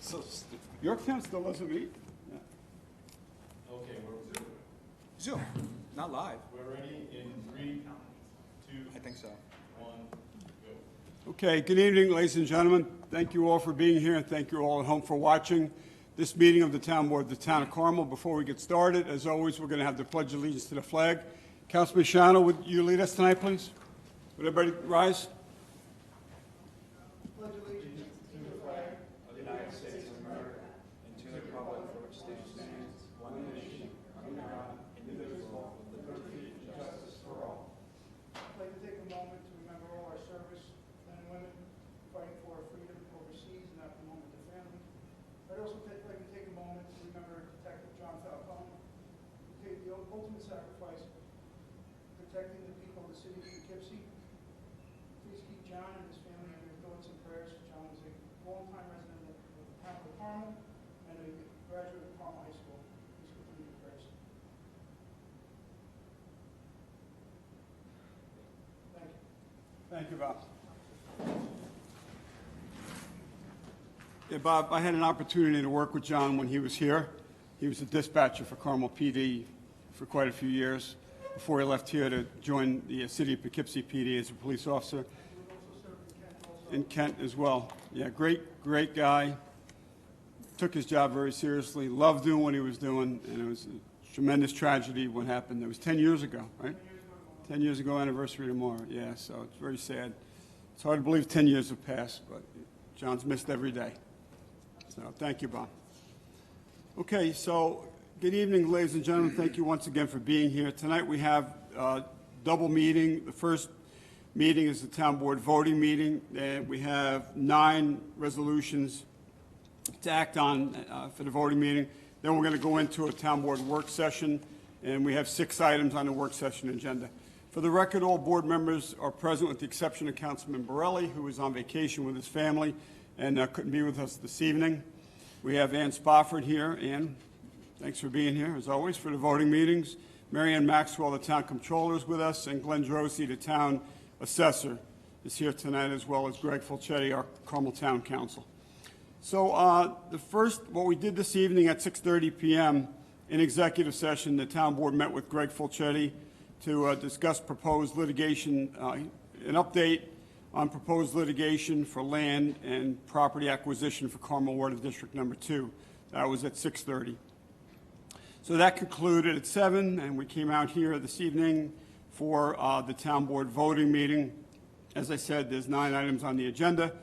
So stupid. Yorktown still doesn't meet? Yeah. Okay, we're Zoom. Zoom, not live. We're ready in 3, 2, I think so. 1, go. Okay, good evening, ladies and gentlemen. Thank you all for being here, and thank you all at home for watching this meeting of the Town Board of the Town of Carmel. Before we get started, as always, we're going to have the Pledge of Allegiance to the flag. Councilman Shannon, would you lead us tonight, please? Would everybody rise? Ultimate sacrifice, protecting the people of the city of Poughkeepsie. Please keep John and his family in your thoughts and prayers. John was a longtime resident of the town of Carmel and a graduate of Carmel High School. Please continue your prayers. Thank you. Thank you, Bob. Yeah, Bob, I had an opportunity to work with John when he was here. He was a dispatcher for Carmel PD for quite a few years before he left here to join the city of Poughkeepsie PD as a police officer. In Kent as well. Yeah, great guy. Took his job very seriously, loved doing what he was doing, and it was a tremendous tragedy what happened. It was 10 years ago, right? 10 years ago, anniversary tomorrow. Yeah, so it's very sad. It's hard to believe 10 years have passed, but John's missed every day. So thank you, Bob. Okay, so good evening, ladies and gentlemen. Thank you once again for being here. Tonight we have a double meeting. The first meeting is the Town Board voting meeting. We have 9 resolutions to act on for the voting meeting. Then we're going to go into a Town Board work session, and we have 6 items on the work session agenda. For the record, all board members are present with the exception of Councilman Borelli, who is on vacation with his family and couldn't be with us this evening. We have Ann Spofford here. Ann, thanks for being here, as always, for the voting meetings. Mary Ann Maxwell, the town comptroller, is with us, and Glenn Drosy, the town assessor, is here tonight, as well as Greg Fulchetti, our Carmel Town Council. So what we did this evening at 6:30 p.m. in executive session, the town board met with Greg Fulchetti to discuss proposed litigation, an update on proposed litigation for land and property acquisition for Carmel Water District Number 2. That was at 6:30. So that concluded at 7, and we came out here this evening for the town board voting meeting. As I said, there's 9 items on the agenda.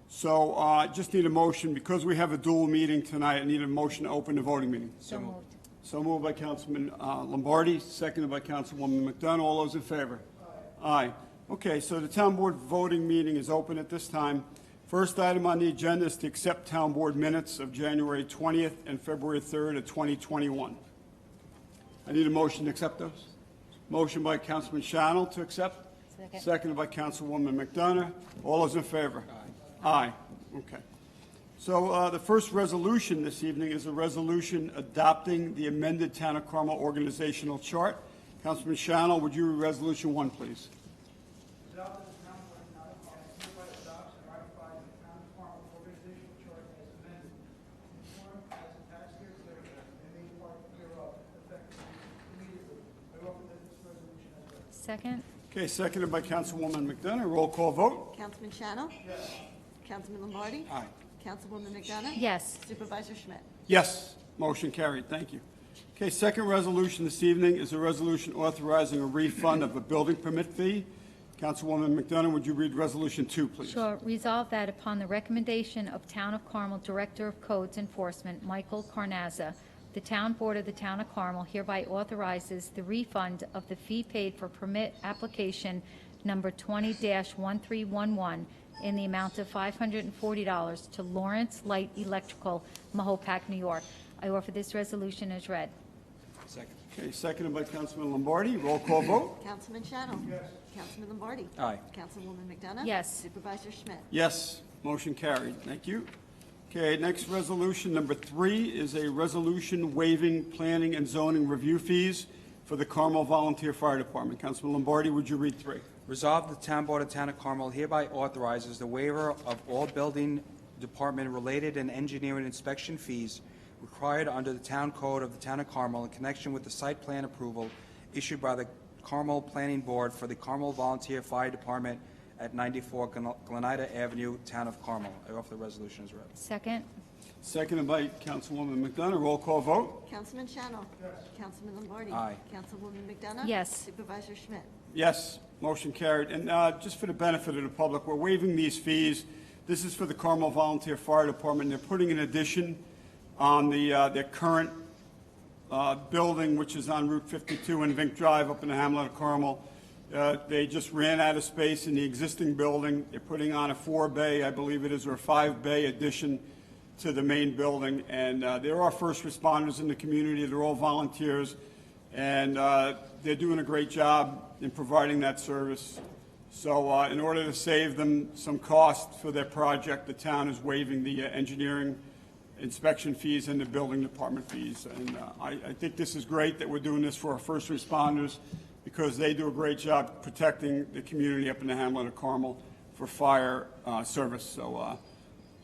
So I just need a motion. Because we have a dual meeting tonight, I need a motion to open the voting meeting. So moved. So moved by Councilman Lombardi, seconded by Councilwoman McDonough. All those in favor? Aye. Okay, so the town board voting meeting is open at this time. First item on the agenda is to accept town board minutes of January 20th and February 3rd of 2021. I need a motion to accept those. Motion by Councilman Shannon to accept. Second. Seconded by Councilwoman McDonough. All those in favor? Aye. Aye. Okay. So the first resolution this evening is a resolution adopting the amended Town of Carmel organizational chart. Councilman Shannon, would you read Resolution 1, please? Adopted the town board now hereby adopts and ratifies the town of Carmel organizational chart as amended, in form as a taxpayer clearer and made part hereof, effective immediately. I offer that this resolution as read. Second? Okay, seconded by Councilwoman McDonough. Roll call vote. Councilman Shannon? Yes. Councilman Lombardi? Aye. Councilwoman McDonough? Yes. Supervisor Schmidt? Yes. Motion carried. Thank you. Okay, second resolution this evening is a resolution authorizing a refund of a building permit fee. Councilwoman McDonough, would you read Resolution 2, please? Sure. Resolved that upon the recommendation of Town of Carmel Director of Codes Enforcement, Michael Carnazza, the Town Board of the Town of Carmel hereby authorizes the refund of the fee paid for permit application number 20-1311 in the amount of $540 to Lawrence Light Electrical, Mahopac, New York. I offer this resolution as read. Second. Okay, seconded by Councilman Lombardi. Roll call vote. Councilman Shannon? Yes. Councilman Lombardi? Aye. Councilwoman McDonough? Yes. Supervisor Schmidt? Yes. Motion carried. Thank you. Okay, next resolution, number 3, is a resolution waiving planning and zoning review fees for the Carmel Volunteer Fire Department. Councilman Lombardi, would you read 3? Resolved, the Town Board of Town of Carmel hereby authorizes the waiver of all building Department related and engineering inspection fees required under the Town Code of the Town of Carmel in connection with the site plan approval issued by the Carmel Planning Board for the Carmel Volunteer Fire Department at 94 Glenida Avenue, Town of Carmel. I offer the resolution as read. Second. Seconded by Councilwoman McDonough. Roll call vote? Councilman Shannon. Yes. Councilman Lombardi. Aye. Councilwoman McDonough. Yes. Supervisor Schmidt. Yes, motion carried. And just for the benefit of the public, we're waiving these fees. This is for the Carmel Volunteer Fire Department. They're putting an addition on their current building, which is on Route 52 and Vink Drive up in the hamlet of Carmel. They just ran out of space in the existing building. They're putting on a 4-bay, I believe it is, or a 5-bay addition to the main building. And there are first responders in the community. They're all volunteers. And they're doing a great job in providing that service. So in order to save them some cost for their project, the town is waiving the engineering inspection fees and the building department fees. And I think this is great that we're doing this for our first responders because they do a great job protecting the community up in the hamlet of Carmel for fire service. So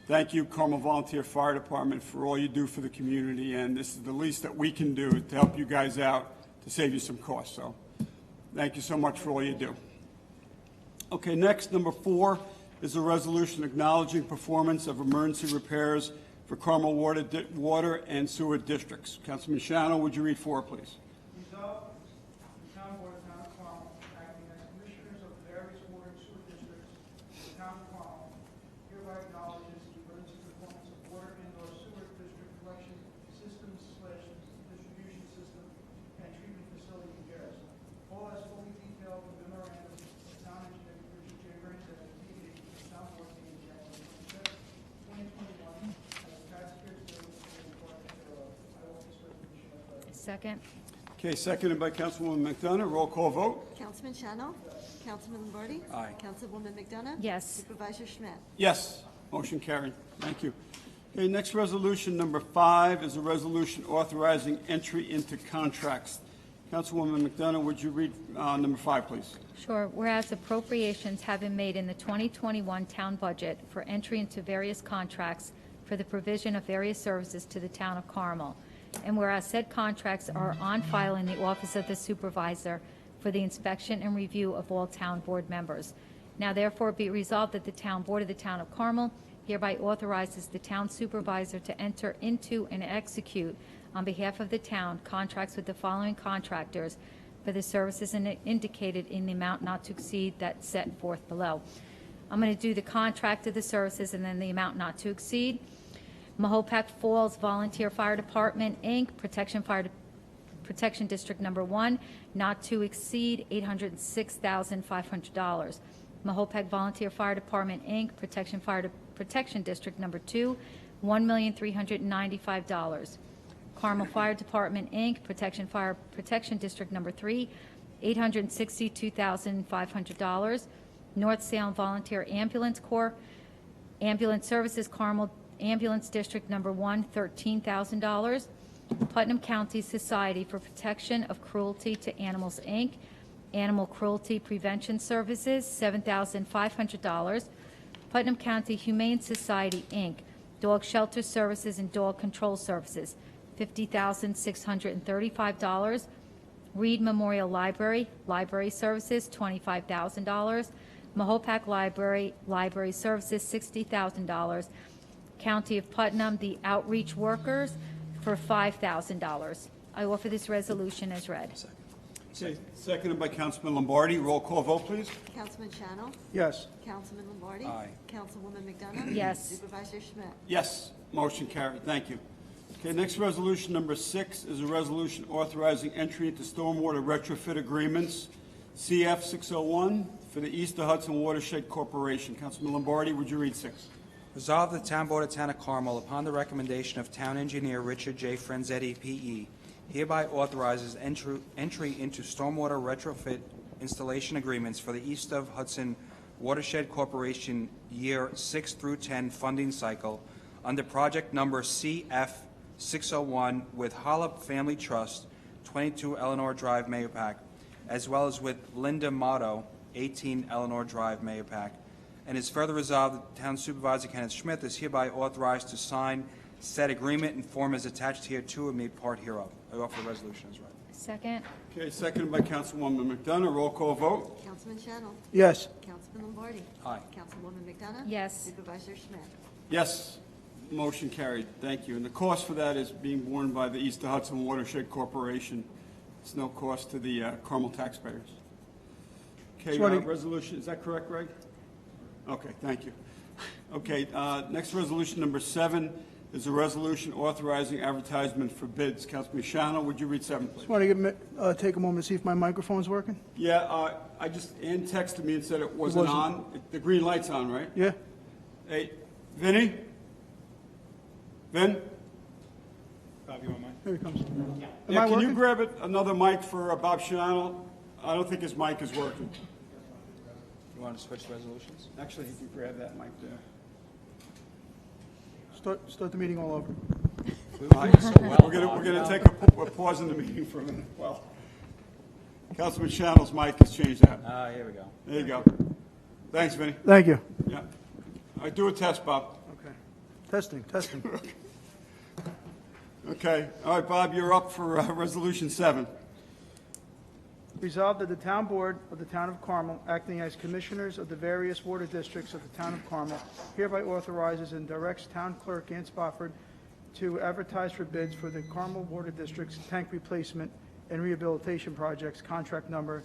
thank you, Carmel Volunteer Fire Department, for all you do for the community. And this is the least that we can do to help you guys out to save you some costs. So thank you so much for all you do. Okay, next, number 4 is a resolution acknowledging performance of emergency repairs for Carmel water and sewer districts. Councilman Shannon, would you read 4, please? Resolved, the town board of town of Carmel, acting as commissioners of the various water and sewer districts of the town of Carmel, hereby acknowledges the emergency performance of water and/or sewer district collection systems / distribution system and treatment facility repairs. All as fully detailed in the memorandum of town engineer Richard J. Burns at the meeting of the town board meeting January 25th, 2021, as attached here today and in part thereof. I offer this resolution as read. Second. Okay, seconded by Councilwoman McDonough. Roll call vote? Councilman Shannon. Councilman Lombardi. Aye. Councilwoman McDonough. Yes. Supervisor Schmidt. Yes, motion carried. Thank you. Okay, next resolution, number 5, is a resolution authorizing entry into contracts. Councilwoman McDonough, would you read number 5, please? Sure. Whereas appropriations have been made in the 2021 town budget for entry into various contracts for the provision of various services to the town of Carmel. And whereas said contracts are on file in the office of the supervisor for the inspection and review of all town board members. Now therefore be resolved that the town board of the town of Carmel hereby authorizes the town supervisor to enter into and execute on behalf of the town contracts with the following contractors for the services indicated in the amount not to exceed that set forth below. I'm going to do the contract of the services and then the amount not to exceed. Mahopac Falls Volunteer Fire Department, Inc., Protection District Number 1, not to exceed $806,500. Mahopac Volunteer Fire Department, Inc., Protection District Number 2, $1,395,000. Carmel Fire Department, Inc., Protection District Number 3, $862,500. North Salem Volunteer Ambulance Corps, Ambulance Services, Carmel Ambulance District Number 1, $13,000. Putnam County Society for Protection of Cruelty to Animals, Inc., Animal Cruelty Prevention Services, $7,500. Putnam County Humane Society, Inc., Dog Shelter Services and Dog Control Services, $50,635. Reed Memorial Library, Library Services, $25,000. Mahopac Library Services, $60,000. County of Putnam, the Outreach Workers, for $5,000. I offer this resolution as read. Okay, seconded by Councilman Lombardi. Roll call vote, please. Councilman Shannon. Yes. Councilman Lombardi. Aye. Councilwoman McDonough. Yes. Supervisor Schmidt. Yes, motion carried. Thank you. Okay, next resolution, number 6, is a resolution authorizing entry into stormwater retrofit agreements, CF 601, for the East of Hudson Watershed Corporation. Councilman Lombardi, would you read 6? Resolved, the Town Board of Town of Carmel, upon the recommendation of Town Engineer Richard J. Franzetti, P.E., hereby authorizes entry into stormwater retrofit installation agreements for the East of Hudson Watershed Corporation year 6 through 10 funding cycle under project number CF 601 with Hollop Family Trust, 22 Eleanor Drive, Mahopac, as well as with Linda Motto, 18 Eleanor Drive, Mahopac, And is further resolved that Town Supervisor Kenneth Schmidt is hereby authorized to sign said agreement and form as attached hereto and made part hereof. I offer the resolution as read. Second. Okay, seconded by Councilwoman McDonough. Roll call vote. Councilman Shannon. Yes. Councilman Lombardi. Aye. Councilwoman McDonough. Yes. Supervisor Schmidt. Yes, motion carried. Thank you. And the cost for that is being borne by the East Hudson Watershed Corporation. It's no cost to the Carmel taxpayers. Okay, resolution, is that correct, Greg? Okay, thank you. Okay, next resolution, number 7, is a resolution authorizing advertisement for bids. Councilman Shannon, would you read 7, please? Just want to take a moment to see if my microphone's working. Yeah, Ann texted me and said it wasn't on. The green light's on, right? Yeah? Hey, Vinny? Vin? Bob, you want mine? Here he comes. Am Yeah, I can you working? grab another mic for Bob Shannon? I don't think his mic is working. You want to switch resolutions? Actually, he can grab that mic there. Start the meeting all over. We're gonna take a pause in the meeting for a minute. Well, Councilman Shannon's mic has changed that. Here we go. There you go. Thanks, Vinny. Thank you. Yeah. All right, do a test, Bob. Okay. Testing. Okay. All right, Bob, you're up for Resolution 7. Resolved that the Town Board of the Town of Carmel, acting as commissioners of the various water districts of the Town of Carmel, hereby authorizes and directs Town Clerk Ann Spofford to advertise for bids for the Carmel Water District's tank replacement and rehabilitation projects, contract number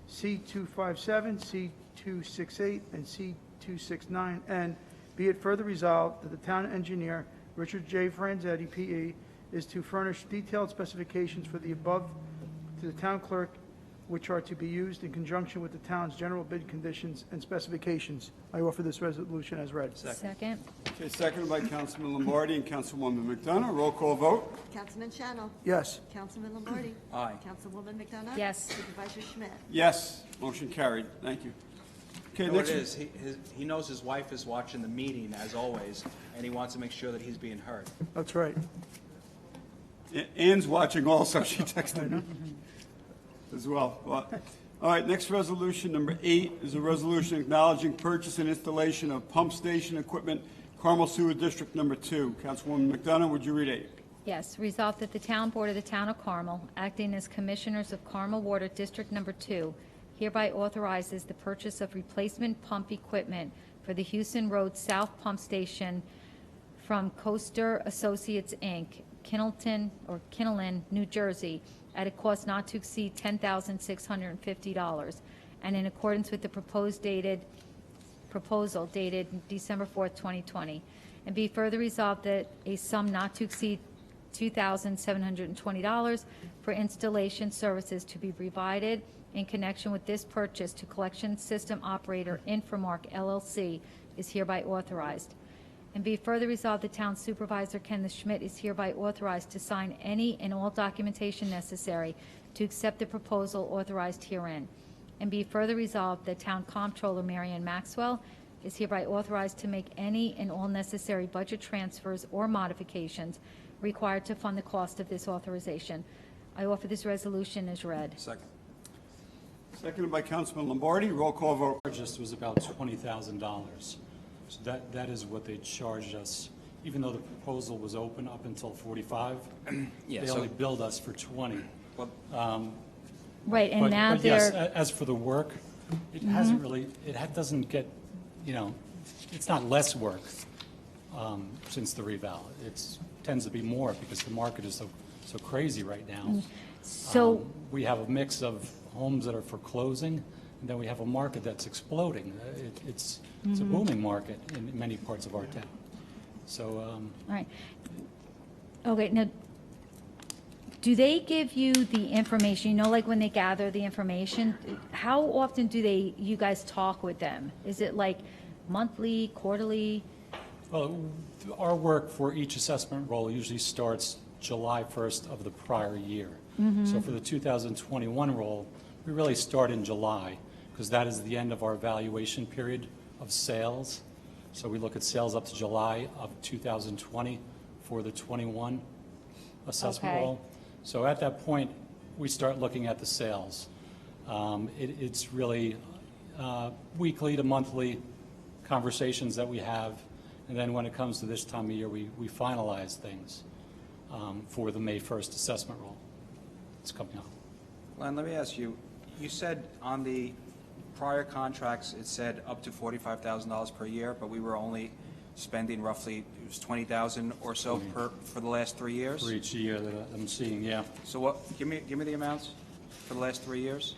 C257, C268, and C269, and be it further resolved that the Town Engineer, Richard J. Franzetti, P.E., is to furnish detailed specifications for the above to the Town Clerk, which are to be used in conjunction with the town's general bid conditions and specifications. I offer this resolution as read. Second. Okay, seconded by Councilman Lombardi and Councilwoman McDonough. Roll call vote. Councilman Shannon. Yes. Councilman Lombardi. Aye. Councilwoman McDonough. Yes. Supervisor Schmidt. Yes, motion carried. Thank you. Okay, You know what next. it is? He knows his wife is watching the meeting, as always, and he wants to make sure that he's being heard. That's right. Ann's watching also. She texted me as well. All right, next resolution, number 8, is a resolution acknowledging purchase and installation of pump station equipment, Carmel Sewer District Number 2. Councilwoman McDonough, would you read 8? Yes, resolved that the Town Board of the Town of Carmel, acting as Commissioners of Carmel Water District Number 2, hereby authorizes the purchase of replacement pump equipment for the Houston Road South Pump Station from Coaster Associates, Inc., Kinnelon, New Jersey, at a cost not to exceed $10,650, and in accordance with the proposal dated December 4th, 2020. And be further resolved that a sum not to exceed $2,720 for installation services to be provided in connection with this purchase to Collection System Operator Inframark LLC is hereby authorized. And be further resolved, the Town Supervisor Kenneth Schmidt is hereby authorized to sign any and all documentation necessary to accept the proposal authorized herein. And be further resolved, that Town Comptroller Marian Maxwell is hereby authorized to make any and all necessary budget transfers or modifications required to fund the cost of this authorization. I offer this resolution as read. Second. Seconded by Councilman Lombardi. Roll call vote. Charged was about $20,000. So that is what they charged us, even though the proposal was open up until 45. Yeah, They so- only billed us for 20. Right, and But- now but yes, they're, as for the work, it hasn't really, doesn't get, it's not less work since the reval. It tends to be more because the market is so crazy right now. so, We have a mix of homes that are foreclosing, and then we have a market that's exploding. It's a booming market in many parts of our town. So, all right. Okay, now, do they give you the information, like when they gather the information, how often do you guys talk with them? Is it like monthly, quarterly? well, our work for each assessment roll usually starts July 1st of the prior year. So for the 2021 roll, we really start in July, because that is the end of our evaluation period of sales. So we look at sales up to July of 2020 for the 21 assessment Okay. roll. So at that point, we start looking at the sales. It's really weekly to monthly conversations that we have, and then when it comes to this time of year, we finalize things for the May 1st assessment roll. It's coming up. Len, let me ask you, you said on the prior contracts, it said up to $45,000 per year, but we were only spending roughly, it was $20,000 or so for the last 3 years? For each year that I'm seeing, yeah. So what, give me the amounts for the last 3 years?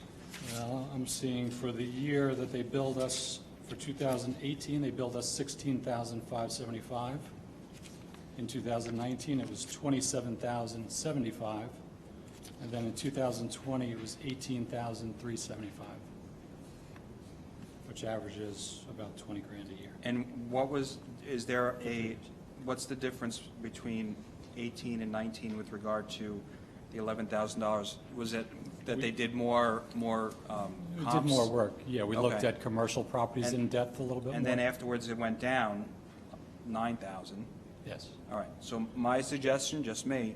Well, I'm seeing for the year that they billed us, for 2018, they billed us $16,575. In 2019, it was $27,075. And then in 2020, it was $18,375, which averages about 20 grand a year. And what's the difference between 18 and 19 with regard to the $11,000? Was it that they did more We comps? did more work, yeah. We looked Okay. at commercial properties in depth a little bit more. And then afterwards, it went down 9,000. Yes. All right, so my suggestion, just me,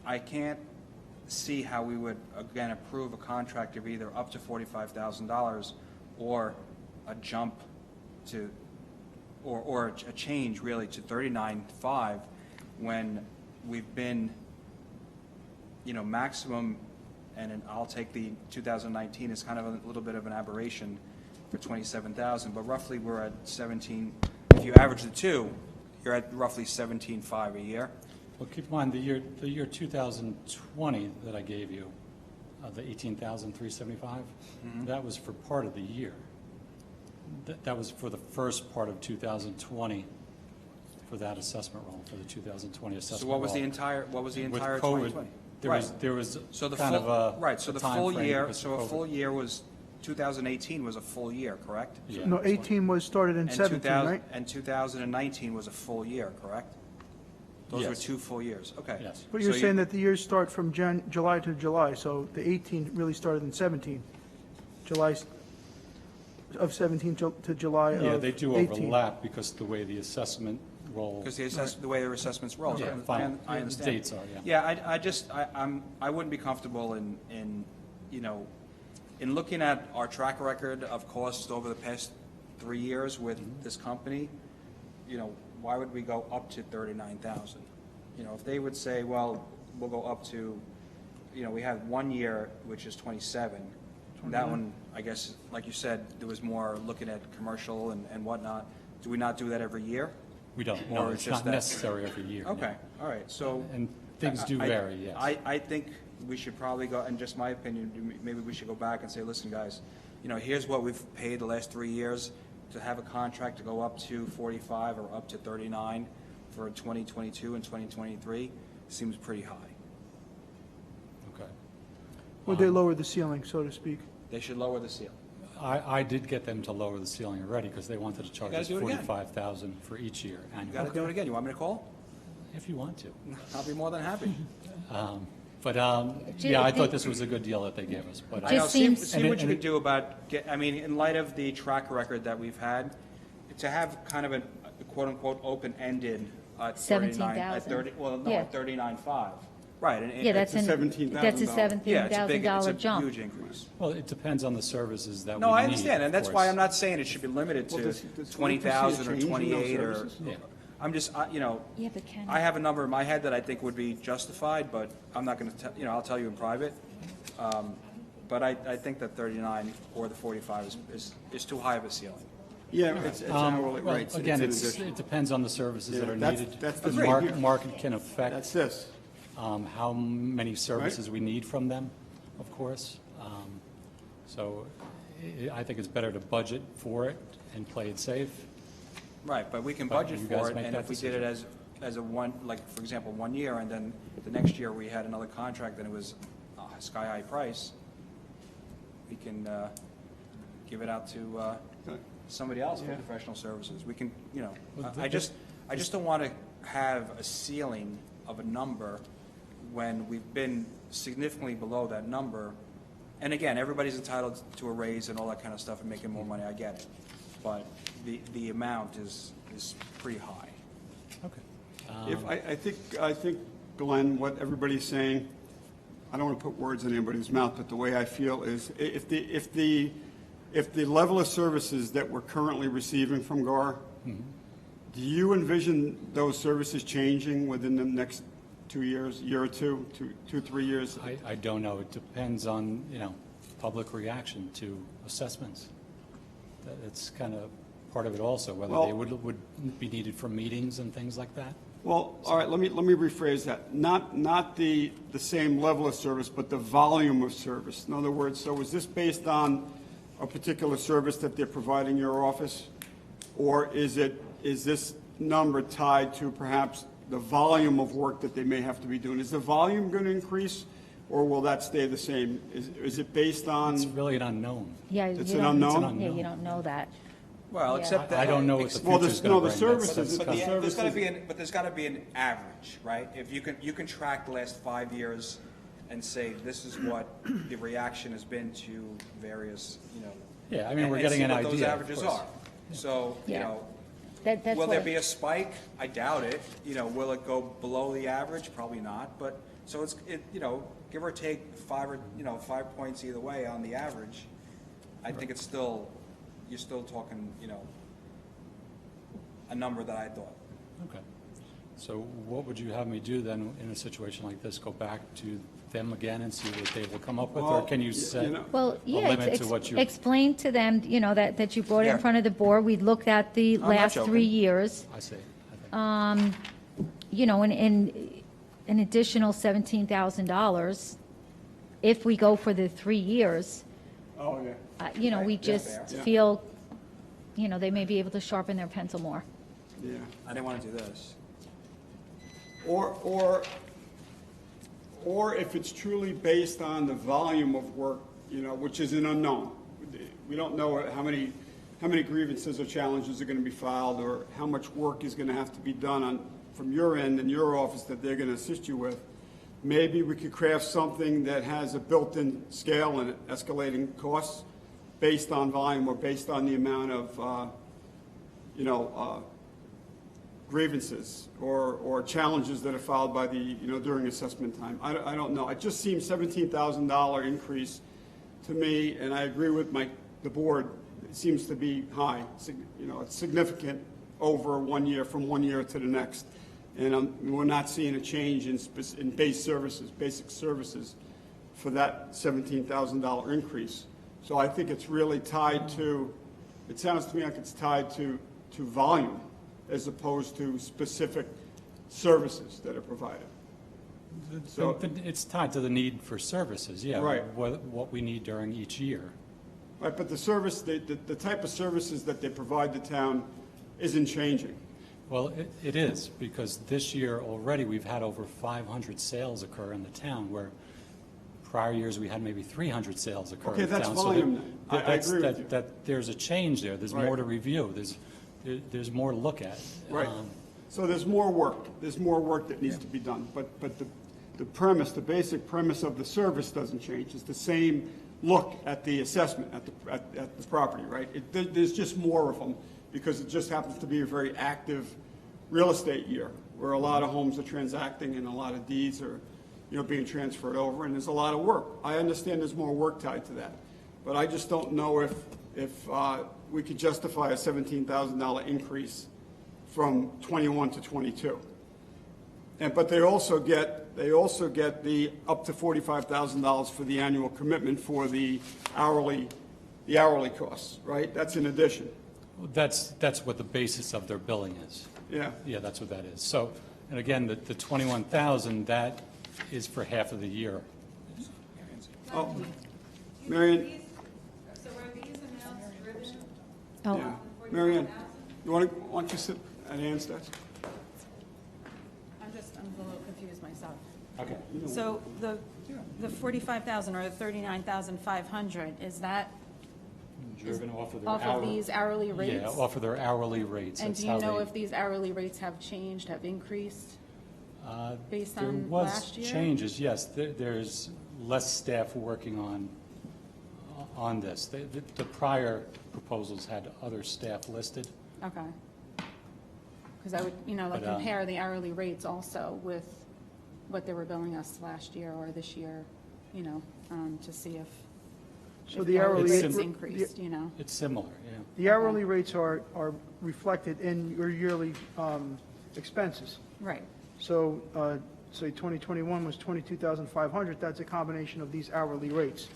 I can't see how we would, again, approve a contract of either up to $45,000 or a jump to, or a change really to 39.5 when we've been, maximum, and I'll take the 2019 as kind of a little bit of an aberration for 27,000, but roughly we're at 17, if you average the two, you're at roughly 17.5 a year. Well, keep in mind, the year 2020 that I gave you, the $18,375, that was for part of the year. That was for the first part of 2020 for that assessment roll, for the 2020 assessment So what was roll. the entire With 2020? COVID, Right. there was So the kind full, of a right, so a the time full frame year, because so of a COVID. full year was, 2018 was a full year, correct? Yeah. No, 18 was started in And 17, 2000 right? And 2019 was a full year, correct? Those were Yes. 2 full years, okay. Yes. But you're So saying that the years start from July to July, so the 18 really started in 17. July of 17 to July of 18. Yeah, they do overlap because the way the assessment roll. Because the way their assessments roll, Yeah, I final understand. dates are, yeah. Yeah, I wouldn't be comfortable in looking at our track record of costs over the past 3 years with this company, why would we go up to 39,000? If they would say, well, we'll go up to, we had 1 year, which is 27. That one, I guess, like you said, there was more looking at commercial and whatnot. Do we not do that every year? We don't, Or no, it's it's just not that- necessary every year. no. Okay, all right, so. And things do vary, yes. I think we should probably go, and just my opinion, maybe we should go back and say, listen, guys, here's what we've paid the last 3 years to have a contract to go up to 45 or up to 39 for 2022 and 2023, seems pretty high. Okay. Would they lower the ceiling, so to speak? They should lower the ceiling. I did get them to lower the ceiling already because they wanted to charge gotta us do it again. $45,000 for each year You annually. gotta do it again. You want me to call? If you want to. I'll be more than happy. But, yeah, I thought this was a good deal that they gave us, but. I know, Just see seems- see what you could do about, in light of the track record that we've had, to have kind of a quote-unquote open-ended at 39, at 17,000. 30, well, no, Yeah. at 39.5. Right. and Yeah, that's It's a a $17,000. Yeah, it's a $17,000 jump. huge increase. Well, it depends on the services that we need. No, I understand, and that's why of I'm not saying it should be limited Well, to does the 20,000 or change in those 28 or, services? Yeah. I'm just, Yeah, but Ken. I have a number in my head that I think would be justified, but I'm not going to, I'll tell you in private. But I think that 39 or the 45 is too high of a ceiling. Yeah, it's hourly Well, rates. again, an it addition. depends on the services that Yeah, are that's- needed. that's the The thing. market can affect That's this. how many services we need from them, of course. So I think it's better to budget for it and play it safe. Right, but we can But budget you guys for it, make and that if we did it as a one, like, for example, 1 year, and then the next year we had another contract and it was a sky-high price, we can give it out to somebody else for Yeah. professional services. We can, Well, I just don't want to have a ceiling of a number when we've been significantly below that number. And again, everybody's entitled to a raise and all that kind of stuff and making more money, I get it. But the amount is pretty high. Okay. I think, Glenn, what everybody's saying, I don't want to put words in anybody's mouth, but the way I feel is if if the level of services that we're currently receiving from GAR, do you envision those services changing within the next 2 years, year or two, 3 years? I don't know. It depends on, public reaction to assessments. It's kind of part of it also, whether Well- they would be needed for meetings and things like that. Well, all right, let me rephrase that. Not the same level of service, but the volume of service. In other words, so is this based on a particular service that they're providing your office? Or is this number tied to perhaps the volume of work that they may have to be doing? Is the volume going to increase, or will that stay the same? Is it based on? It's really an unknown. Yeah, It's you an don't- unknown? Yeah, you don't know that. Well, Yeah. except that. I don't know what the Well, future's no, going the to bring. services- But the there's got to services- there's got to be an average, right? If you can track the last 5 years and say, this is what the reaction has been to various, Yeah, I mean, we're and getting see an what idea. those of averages course. are. So, Yeah. That's will there what- be a spike? I doubt it. Will it go below the average? Probably not. But, so give or take 5 points either way on the average. I think it's still, you're still talking, a number that I thought. Okay. So what would you have me do then in a situation like this? Go back to them again and see what they will come up with? Or Well, can you set a Well, yeah, limit to what you? explain to them, that you brought it in Yeah. front of the board. We looked at the not last joking. 3 years. I see. An additional $17,000, if we go for the 3 years, Oh, yeah. we Yeah, just fair. feel, they may be able to sharpen their pencil more. Yeah. I didn't want to do this. Or if it's truly based on the volume of work, which is an unknown. We don't know how many grievances or challenges are going to be filed, or how much work is going to have to be done from your end in your office that they're going to assist you with. Maybe we could craft something that has a built-in scale and escalating costs based on volume or based on the amount of, grievances or challenges that are filed by during assessment time. I don't know. It just seems $17,000 increase to me, and I agree with the board. It seems to be high. It's significant over 1 year, from 1 year to the next. And we're not seeing a change in basic services for that $17,000 increase. So I think it's really tied to, it sounds to me like it's tied to volume as opposed to specific services that are provided. So- It's tied to the need for services, yeah. Right. What we need during each year. Right, but the service, the type of services that they provide the town isn't changing. Well, it is, because this year already, we've had over 500 sales occur in the town, where prior years, we had maybe 300 sales occur Okay, in the that's town. volume then. I that's- agree with you. that there's a change there. There's Right. more to review. There's more to look at. Right. So there's more work. There's more work that needs to be done. But the premise, the basic premise of the service doesn't change. It's the same look at the assessment, at the property, right? There's just more of them because it just happens to be a very active real estate year where a lot of homes are transacting and a lot of deeds are, being transferred over, and there's a lot of work. I understand there's more work tied to that. But I just don't know if we could justify a $17,000 increase from 21 to 22. But they also get the up to $45,000 for the annual commitment for the hourly costs, right? That's in addition. That's what the basis of their billing is. Yeah. Yeah, that's what that is. So, and again, the 21,000, that is for half of the year. Oh, Marion, So were these amounts driven? Oh, yeah. Marion, why don't you sit at Ann's desk? I'm a little confused myself. Okay. So the 45,000 or the 39,500, is that Driven off of their off of these hourly rates? Yeah, off of their hourly rates. And That's do you how know they- if these hourly rates have changed, have increased based There on was last year? changes, yes. There's less staff working on this. The prior proposals had other staff listed. Okay. Because I would, But, compare the hourly rates also with what they were billing us last year or this year, to see if So the hourly, It's Rates sim- increased, you know. It's similar, yeah. the hourly rates are reflected in your yearly expenses. Right. So, say 2021 was 22,500, that's a combination of these hourly rates.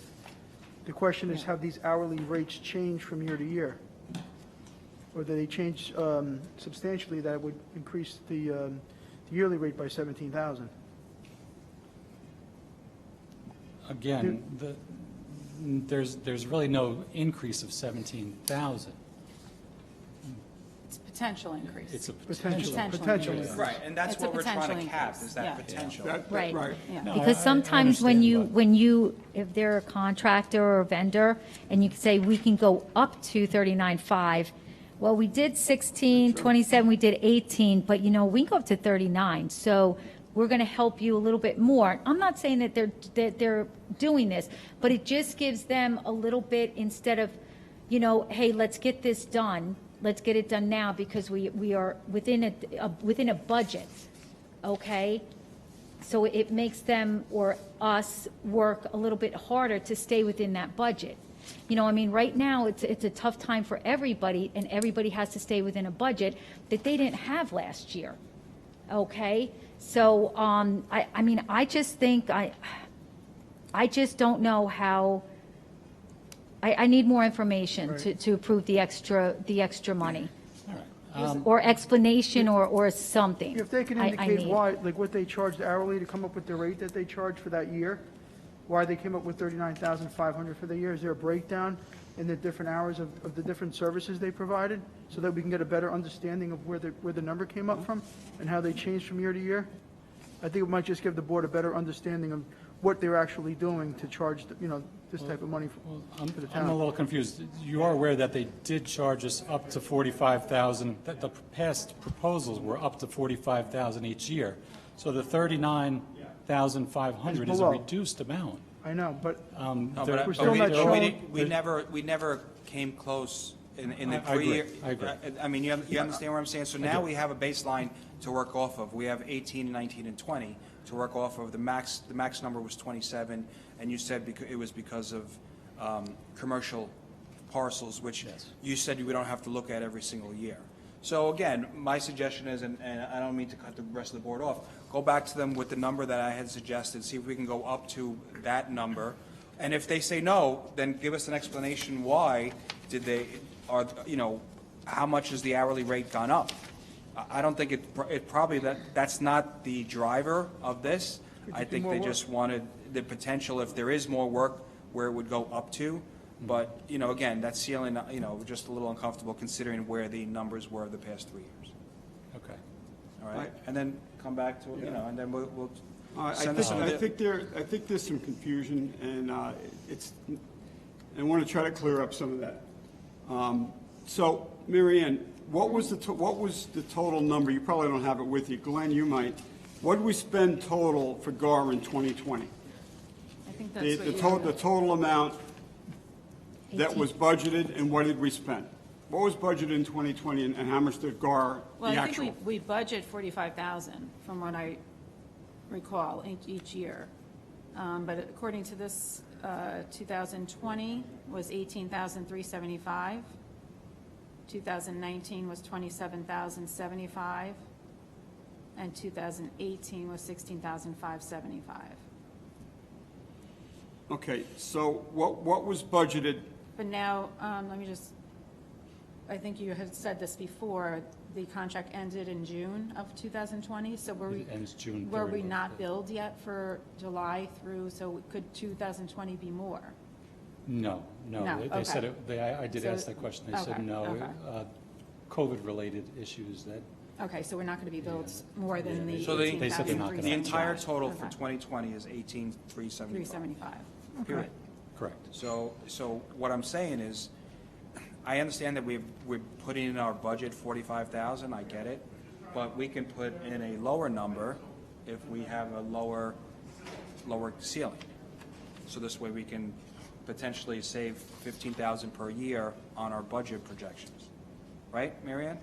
The question is, Yeah. have these hourly rates changed from year to year? Or do they change substantially that would increase the yearly rate by 17,000? Again, there's really no increase of 17,000. It's potential increase. It's a Potential, potential. potential. increase. Right, and that's It's a what we're trying potential to cap, increase, is that yeah. potential. Right. Yeah. No, Because I sometimes understand, but- when you, if they're a contractor or a vendor, and you say, we can go up to 39.5, well, we did 16, 27, we did 18, but you know, we can go up to 39, so we're gonna help you a little bit more. I'm not saying that they're doing this, but it just gives them a little bit, instead of, you know, hey, let's get this done, let's get it done now, because we are within a budget, okay? So it makes them or us work a little bit harder to stay within that budget. You know, I mean, right now, it's a tough time for everybody, and everybody has to stay within a budget that they didn't have last year, okay? So, I mean, I just think, I just don't know how, I need more information Right. to approve the extra money, All right. or explanation, or something. If they can I indicate need. why, like what they charged hourly to come up with the rate that they charged for that year, why they came up with 39,500 for the year, is there a breakdown in the different hours of the different services they provided, so that we can get a better understanding of where the number came up from, and how they changed from year to year? I think it might just give the board a better understanding of what they're actually doing to charge, you know, this type of money Well, for the I'm a town. little confused. You are aware that they did charge us up to 45,000, that the past proposals were up to 45,000 each year. So the 39,500 is a below. reduced amount. I know, but No, There- but We're still we not didn't- showing- we never came close in the I agree. 3 year. I agree. I mean, you understand what I'm saying? So now we have a baseline to work off of. We have 18, 19, and 20 to work off of. The max number was 27, and you said it was because of commercial parcels, which Yes. you said we don't have to look at every single year. So again, my suggestion is, and I don't mean to cut the rest of the board off, go back to them with the number that I had suggested, see if we can go up to that number. And if they say no, then give us an explanation why how much has the hourly rate gone up? I don't think it probably, that's not the driver of this. I think more they work. just wanted the potential, if there is more work, where it would go up to. But, again, that ceiling, just a little uncomfortable considering where the numbers were the past 3 years. Okay. All right? And then come back to, and then we'll I send this. think there's some confusion, and I want to try to clear up some of that. So, Mary Ann, what was the total number? You probably don't have it with you. Glenn, you might. What did we spend total for GAR in 2020? I think that's The what the total amount that 18. was budgeted, and what did we spend? What was budgeted in 2020, and how much did GAR, Well, the I actual? think we budget 45,000 from what I recall each year. But according to this, 2020 was 18,375. 2019 was 27,075. And 2018 was 16,575. Okay, so what was budgeted? But now, let me just, I think you had said this before, the contract ended in June of 2020, so were we? It ends June Were we 30th. not billed yet for July through, so could 2020 be more? No. No, They said, okay. I did So- ask that question. They said okay, no. okay. COVID-related issues that, Okay, so we're not going to be billed more than the So they said they're not gonna- the entire 18,375. total for Okay. 2020 is 18,375. 375. Period. correct. So what I'm saying is, I understand that we're putting in our budget 45,000, I get it, but we can put in a lower number if we have a lower ceiling. So this way we can potentially save 15,000 per year on our budget projections. Right, Mary Ann?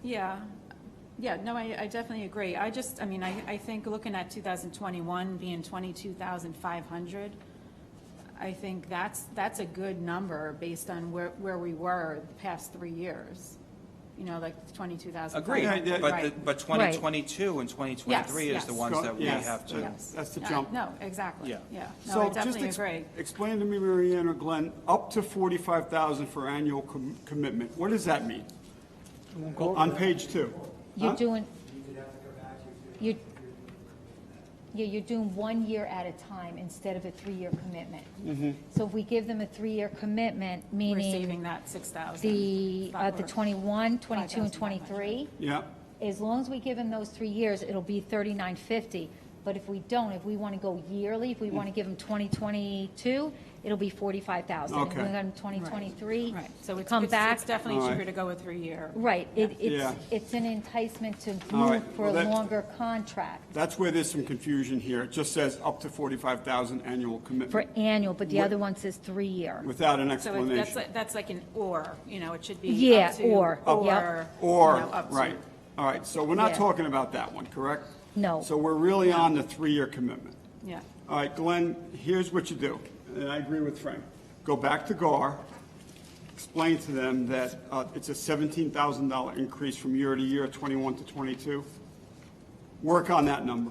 Yeah, no, I definitely agree. I think looking at 2021 being 22,500, I think that's a good number based on where we were the past 3 years. You know, like 22,000. Agreed, Yeah, but 2022 and 2023 is the Yes. ones that we Yes. have to. Yes. That's the Yeah, jump. No, exactly. Yeah. Yeah. No, So I just definitely agree. explain to me, Mary Ann or Glenn, up to 45,000 for annual commitment. What does that mean? On page 2. You're Huh? doing, you're doing 1 year at a time instead of a 3-year commitment. So if we give them a 3-year commitment, We're meaning saving that 6,000. the 21, 22, and 5,500. 23, Yeah, as long as we give them those 3 years, it'll be 3950. But if we don't, if we want to go yearly, if we want to give them 2022, it'll be 45,000. If we Okay. give them 2023, Right, so it's, come it's back. it's definitely All right. cheaper to go with 3-year. Right, Yeah. it's an enticement to All right, move for well, a that- longer contract that's where there's some confusion here. It just says up to 45,000 annual for commitment annual, but the What- other one says 3-year. without an So that's explanation. that's like an or, you know, it should be Yeah, up to. or, yep. Or, you know, up to. right. All right, so we're not Yeah. talking about that one, correct? No. So we're really on the 3-year commitment. Yeah, All right, Glenn, here's what you do, and I agree with Frank. Go back to GAR, explain to them that it's a $17,000 increase from year to year, 21 to 22. Work on that number.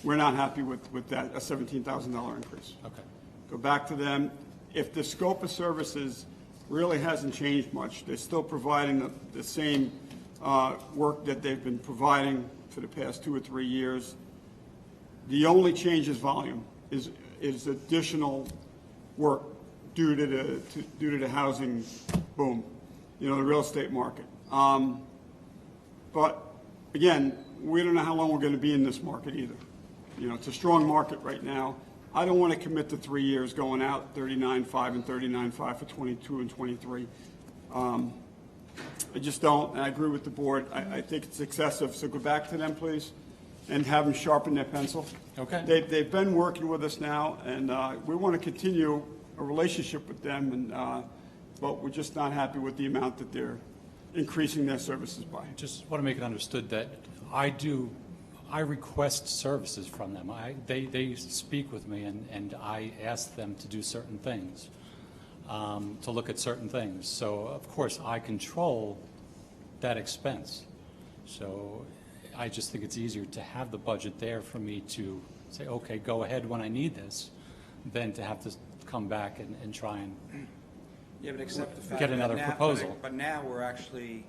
We're not happy with that, a $17,000 increase. Okay. Go back to them. If the scope of services really hasn't changed much, they're still providing the same work that they've been providing for the past 2 or 3 years. The only change is volume, is additional work due to the housing boom, you know, the real estate market. But again, we don't know how long we're going to be in this market either. You know, it's a strong market right now. I don't want to commit to 3 years going out 39.5 and 39.5 for 22 and 23. I just don't, and I agree with the board. I think it's excessive, so go back to them, please, and have them sharpen their pencil. Okay. They've been working with us now, and we want to continue a relationship with them, and but we're just not happy with the amount that they're increasing their services by. Just want to make it understood that I request services from them. They speak with me, and I ask them to do certain things, to look at certain things. So, of course, I control that expense. So I just think it's easier to have the budget there for me to say, okay, go ahead when I need this, than to have to come back and try and Yeah, but accept the fact Get that another now- proposal. But now we're actually,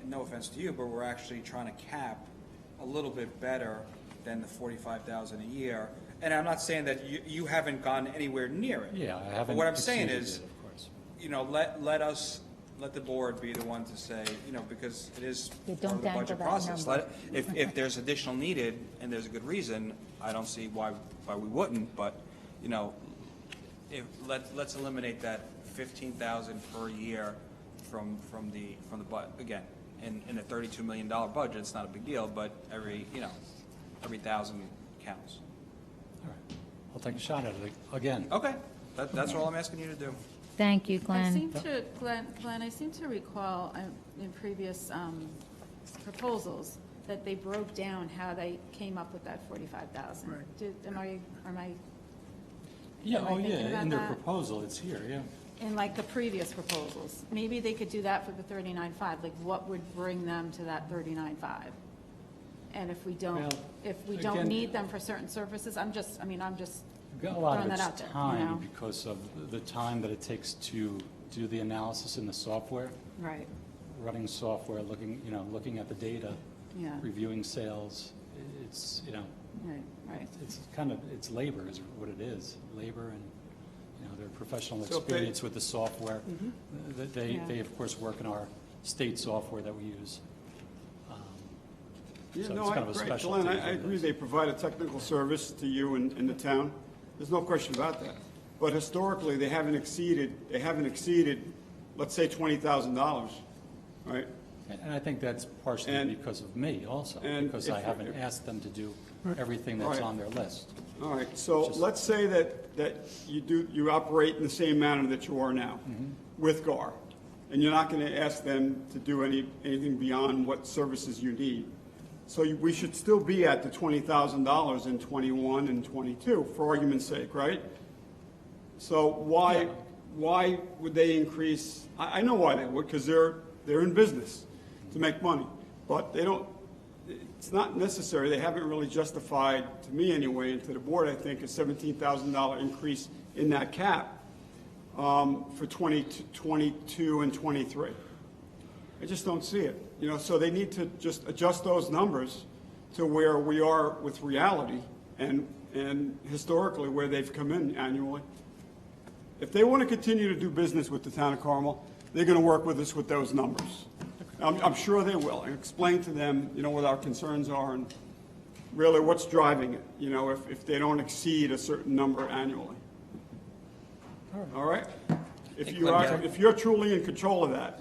no offense to you, but we're actually trying to cap a little bit better than the 45,000 a year. And I'm not saying that you haven't gone anywhere near it. Yeah, I But haven't what I'm saying exceeded is, it, of course. you know, let the board be the one to say, you know, because it is Yeah, part don't of the dangle budget that process. number. If there's additional needed and there's a good reason, I don't see why we wouldn't, but, you know, let's eliminate that 15,000 per year from the budget. Again, in a $32 million budget, it's not a big deal, but every 1,000 counts. All right. I'll take a shot at it again. Okay, that's all I'm asking you to do. Thank you, I Glenn. seem to, Glenn, I seem to recall in previous proposals that they broke down how they came up with that 45,000. Am I Yeah, Am I oh, thinking yeah, about in their that? proposal, it's here, yeah. in like the previous proposals? Maybe they could do that for the 39.5, like what would bring them to that 39.5? And if we Well, don't again- need them for certain services, I'm just A lot of throwing that it's out there, you time know? because of the time that it takes to do the analysis in the software, Right, running software, looking at the data, yeah, reviewing sales. It's, right. it's labor is what it is, labor and, their professional So if they- experience with the software. They, Yeah. of course, work in our state software that we use. Yeah, So no, it's I kind of a agree. specialty Glenn, of I it. agree, they provide a technical service to you and the town. There's no question about that. But historically, they haven't exceeded, let's say, $20,000, right? And I think that's partially And- because of me also, and because I if- haven't asked them to do everything that's Right. on their list. All right, so let's say that you operate in the same manner that you are now with GAR, and you're not going to ask them to do anything beyond what services you need. So we should still be at the $20,000 in 21 and 22, for argument's sake, right? So why would they increase? I know why they would, because they're in business to make money. But they don't, it's not necessary. They haven't really justified, to me anyway, and to the board, I think, a $17,000 increase in that cap for 2022 and 23. I just don't see it. You know, so they need to just adjust those numbers to where we are with reality and historically where they've come in annually. If they want to continue to do business with the town of Carmel, they're going to work with us with those numbers. I'm sure they will, and explain to them, you know, what our concerns are and really what's driving it, you know, if they don't exceed a certain number annually. All right? If you're truly in control of that.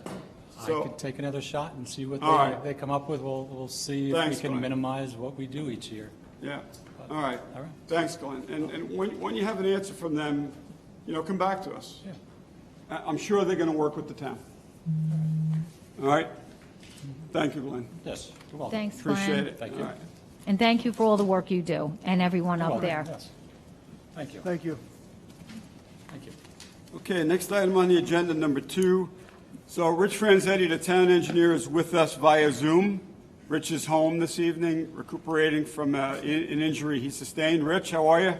I So, could take another shot and see what All right. they come up with. We'll see if Thanks, we can Glenn. minimize what we do each year. yeah, all right. All right. Thanks, Glenn. And when you have an answer from them, you know, come back to us. Yeah. I'm sure they're going to work with the town. All right? Thank you, Glenn. Yes, you're welcome. Thanks, Glenn. Appreciate it. Thank you. All right. And thank you for all the work you do, and everyone You're up welcome. there. Yes. Thank you. Thank you. Thank you. Okay, next item on the agenda, number 2. So Rich Franzetti, the town engineer, is with us via Zoom. Rich is home this evening, recuperating from an injury he sustained. Rich, how are you?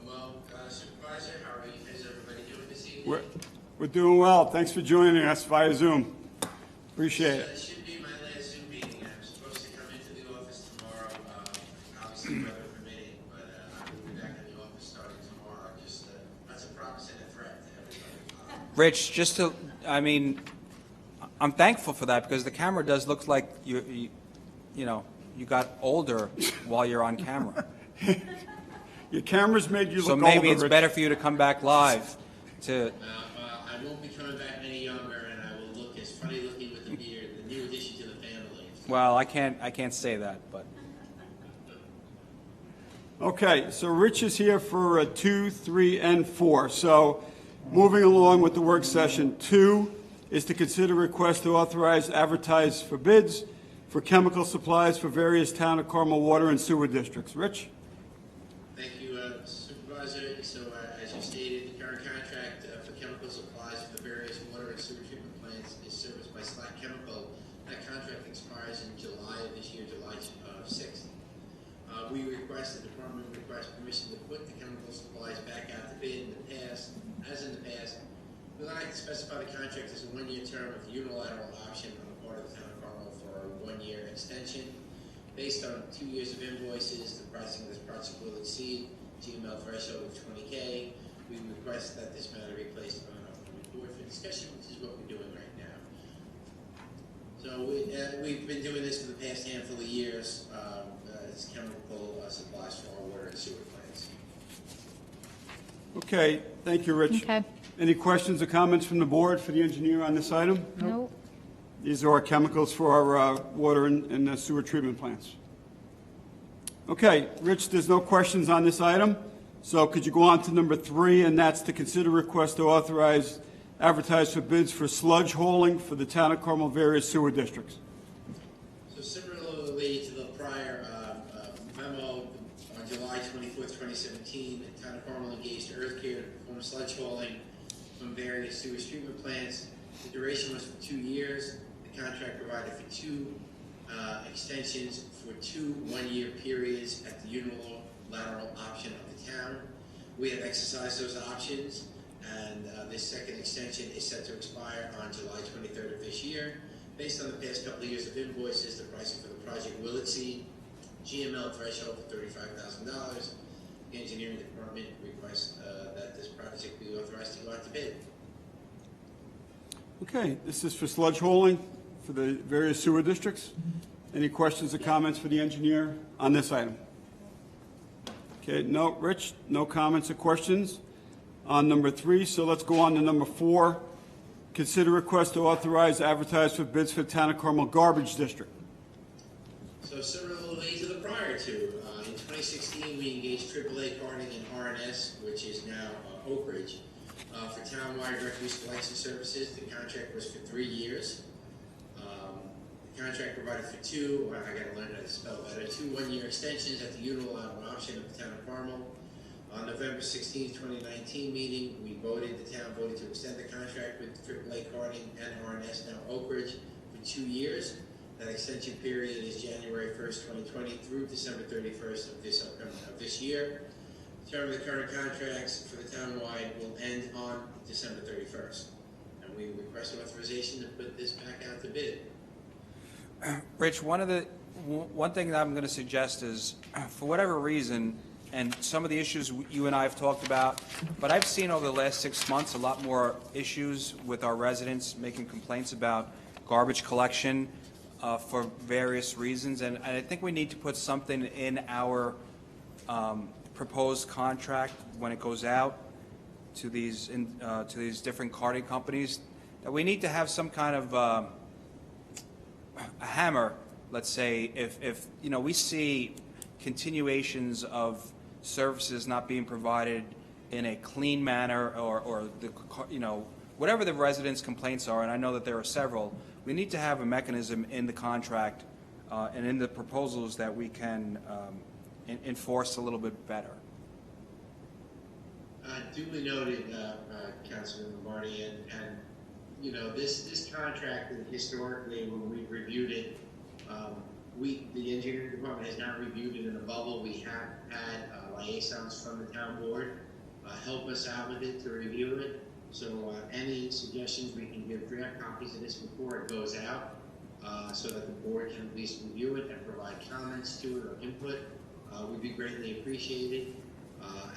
Well, Supervisor, how are you? How's everybody doing this evening? We're doing well. Thanks for joining us via Zoom. Appreciate it. This should be my last Zoom meeting. I'm supposed to come into the office tomorrow, obviously weather permitting, but I will be back in the office starting tomorrow. Just, that's a promise and a threat to everybody. Rich, just to, I mean, I'm thankful for that because the camera does look like you know, you got older while you're on camera. Your camera's made you look So older, maybe it's Rich. better for you to come back live to, I won't be coming back any younger, and I will look as funny looking with the beard, the new addition to the family. well, I can't say that, but. Okay, so Rich is here for 2, 3, and 4. So moving along with the work session, 2 is to consider request to authorize advertise for bids for chemical supplies for various town of Carmel water and sewer districts. Rich? Thank you, Supervisor. So, as you stated, the current contract for chemical supplies for the various water and sewer treatment plants is serviced by Slack Chemical. That contract expires in July of this year, July 6th. We request, the department requests permission to put the chemical supplies back out to bid in the past, as in the past. We'd like to specify the contract as a 1-year term with unilateral option on the part of the town of Carmel for a 1-year extension. Based on 2 years of invoices, the pricing of this project will exceed GML threshold of $20K. We request that this matter be placed on our board for discussion, which is what we're doing right now. So we've been doing this for the past handful of years. It's chemical supplies for our water and sewer plants. Okay, thank you, Rich. Okay. Any questions or comments from the board for the engineer on this item? Nope. These are our chemicals for our water and sewer treatment plants. Okay, Rich, there's no questions on this item, so could you go on to number 3, and that's to consider request to authorize advertise for bids for sludge hauling for the town of Carmel various sewer districts. So similarly to the prior memo, on July 24th, 2017, the town of Carmel engaged Earthcare to perform sludge hauling from various sewage treatment plants. The duration was for 2 years. The contract provided for 2 extensions for 2 1-year periods at the unilateral option of the town. We have exercised those options, and this second extension is set to expire on July 23rd of this year. Based on the past couple of years of invoices, the pricing for the project will exceed GML threshold for $35,000. The engineering department requests that this project be authorized to go out to bid. Okay, this is for sludge hauling for the various sewer districts. Any questions or comments for the engineer on this item? Okay, no, Rich, no comments or questions on number 3, so let's go on to number 4. Consider request to authorize advertise for bids for town of Carmel garbage district. So similarly to the prior two, in 2016 we engaged AAA Carting and R&S, which is now Oak Ridge, for townwide refuse collection services. The contract was for 3 years. The contract provided for 2, I gotta learn how to spell better, 2 1-year extensions at the unilateral option of the town of Carmel. On November 16, 2019 meeting, the town voted to extend the contract with AAA Carding and R&S, now Oak Ridge, for 2 years. That extension period is January 1st, 2020 through December 31st of this year. The term of the current contracts for the townwide will end on December 31st. And we request authorization to put this back out to bid. Rich, one thing that I'm going to suggest is, for whatever reason, and some of the issues you and I have talked about, but I've seen over the last 6 months a lot more issues with our residents making complaints about garbage collection for various reasons, and I think we need to put something in our proposed contract when it goes out to these different carting companies, that we need to have some kind of a hammer. Let's say if we see continuations of services not being provided in a clean manner, or whatever the residents' complaints are, and I know that there are several, we need to have a mechanism in the contract and in the proposals that we can enforce a little bit better. Duly noted, Councilman Lombardi, and this contract, historically, when we reviewed it, the engineering department has not reviewed it in a bubble. We have had liaisons from the town board help us out with it to review it. So any suggestions we can give draft copies of this before it goes out, so that the board can at least review it and provide comments to it or input, would be greatly appreciated.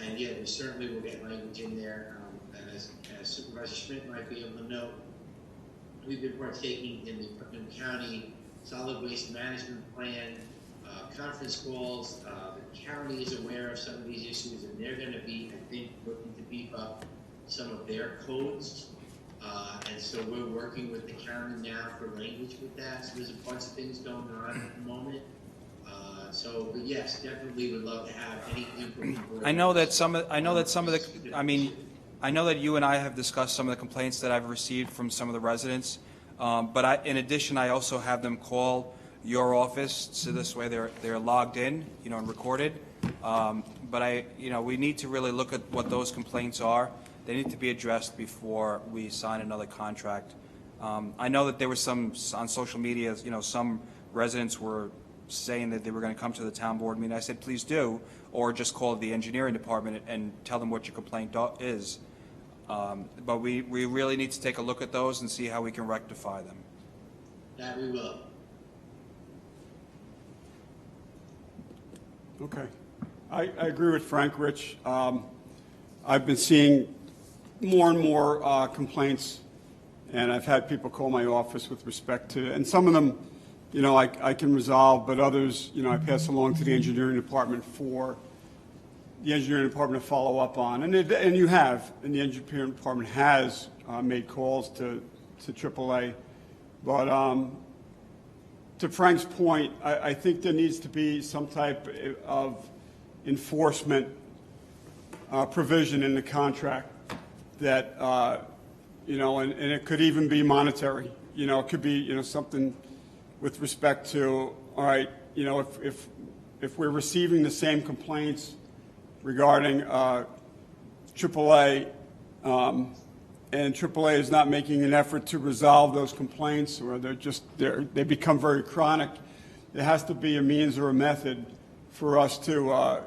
And yeah, we certainly will get language in there. And as Supervisor Schmidt might be able to note, we've been partaking in the county solid waste management plan, conference calls. The county is aware of some of these issues, and they're going to be, I think, looking to beef up some of their codes. And so we're working with the county now for language with that. So there's a bunch of things going on at the moment. But yes, definitely would love to have any input. I know that I know that you and I have discussed some of the complaints that I've received from some of the residents. But in addition, I also have them call your office, so this way they're logged in, and recorded. But we need to really look at what those complaints are. They need to be addressed before we sign another contract. I know that there was some on social media, some residents were saying that they were going to come to the town board meeting. I said, please do, or just call the engineering department and tell them what your complaint is. But we really need to take a look at those and see how we can rectify them. That we will. Okay. I agree with Frank, Rich. I've been seeing more and more complaints, and I've had people call my office with respect to, and some of them, I can resolve, but others, I pass along to the engineering department for the engineering department to follow up on. And the engineering department has made calls to AAA. But to Frank's point, I think there needs to be some type of enforcement provision in the contract that, and it could even be monetary. It could be, something with respect to, all right, if we're receiving the same complaints regarding AAA, and AAA is not making an effort to resolve those complaints, or they become very chronic, there has to be a means or a method for us to,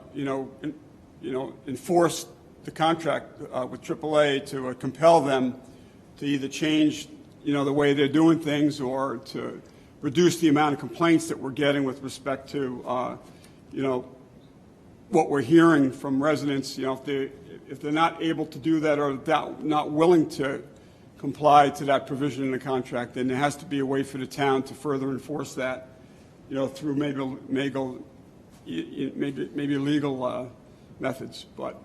enforce the contract with AAA to compel them to either change, the way they're doing things, or to reduce the amount of complaints that we're getting with respect to, what we're hearing from residents. If they're not able to do that, or not willing to comply to that provision in the contract, then there has to be a way for the town to further enforce that, through maybe legal methods. But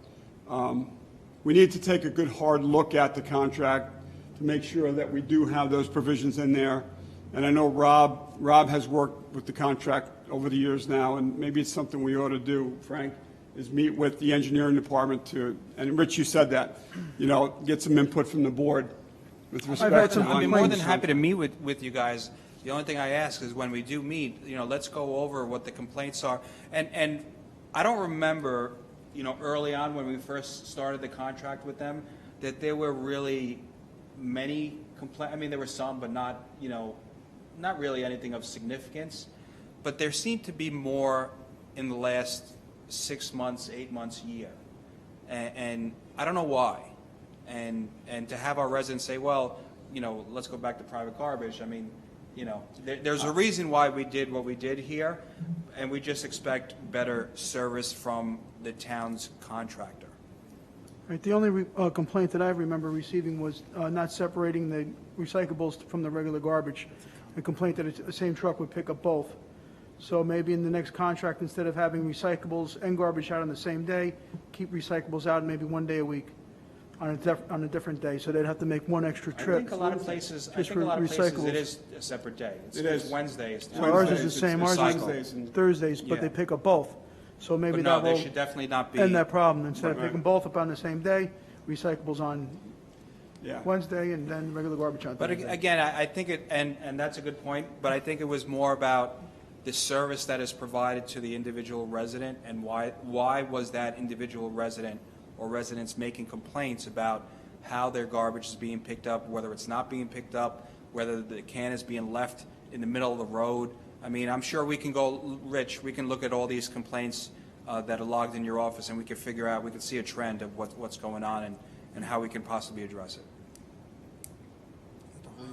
we need to take a good hard look at the contract to make sure that we do have those provisions in there. And I know Rob has worked with the contract over the years now, and maybe it's something we ought to do, Frank, is meet with the engineering department and Rich, you said that, get some input from the board with respect to. I'd be more than happy to meet with you guys. The only thing I ask is when we do meet, let's go over what the complaints are. And I don't remember, early on when we first started the contract with them, that there were really many I mean, there were some, but not, not really anything of significance. But there seemed to be more in the last 6 months, 8 months, year. And I don't know why. And to have our residents say, well, let's go back to private garbage. I mean, there's a reason why we did what we did here, and we just expect better service from the town's contractor. Right, the only complaint that I remember receiving was not separating the recyclables from the regular garbage. A complaint that the same truck would pick up both. So maybe in the next contract, instead of having recyclables and garbage out on the same day, keep recyclables out maybe 1 day a week on a different day, so they'd have to make one extra I trip. think a lot of places, just for recyclables. it is a separate day. It is. Wednesdays. So ours is the Wednesdays, same, it's ours is Wednesdays and- Thursdays, but Yeah. they pick up both. So maybe But no, that they will should definitely not be. end that problem. Instead of Right. picking both up on the same day, recyclables on Yeah. Wednesday and then regular garbage on But Thursday. again, I think and that's a good point, but I think it was more about the service that is provided to the individual resident, and why was that individual resident or residents making complaints about how their garbage is being picked up, whether it's not being picked up, whether the can is being left in the middle of the road. I mean, I'm sure we can go, Rich, we can look at all these complaints that are logged in your office, and we can figure out, we can see a trend of what's going on and how we can possibly address it.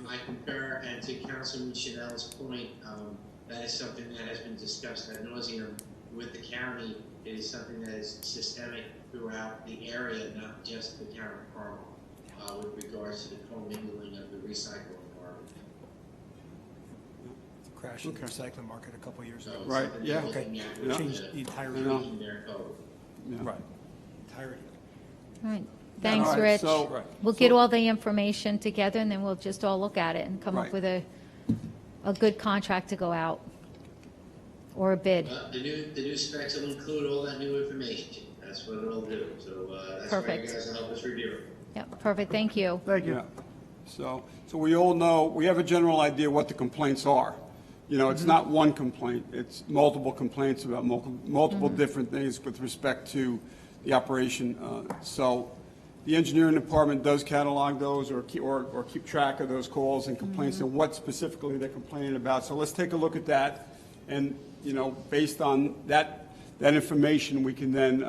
I concur, and to Councilman Chanel's point, that is something that has been discussed ad nauseum with the county. It is something that is systemic throughout the area, not just the town of Carmel, with regards to the commingling of the recycling garbage. Crash in the recycling market a couple years So ago. it's Right, something yeah. they're looking at Yeah. with Changed the entire tweaking their code. Right. entirety. All right, thanks, All right, Rich. so- Right. We'll get all the information together, and then we'll just all look at it and come up Right. with a good contract to go out, or a bid. The new specs will include all that new information. That's what it'll do. So that's why you Perfect. guys will help us review it. Yep, perfect, thank you. Thank you. Yeah. So we all know, we have a general idea what the complaints are. It's not one complaint, it's multiple complaints about multiple different things with respect to the operation. So the engineering department does catalog those or keep track of those calls and complaints and what specifically they're complaining about. So let's take a look at that. And, based on that information, we can then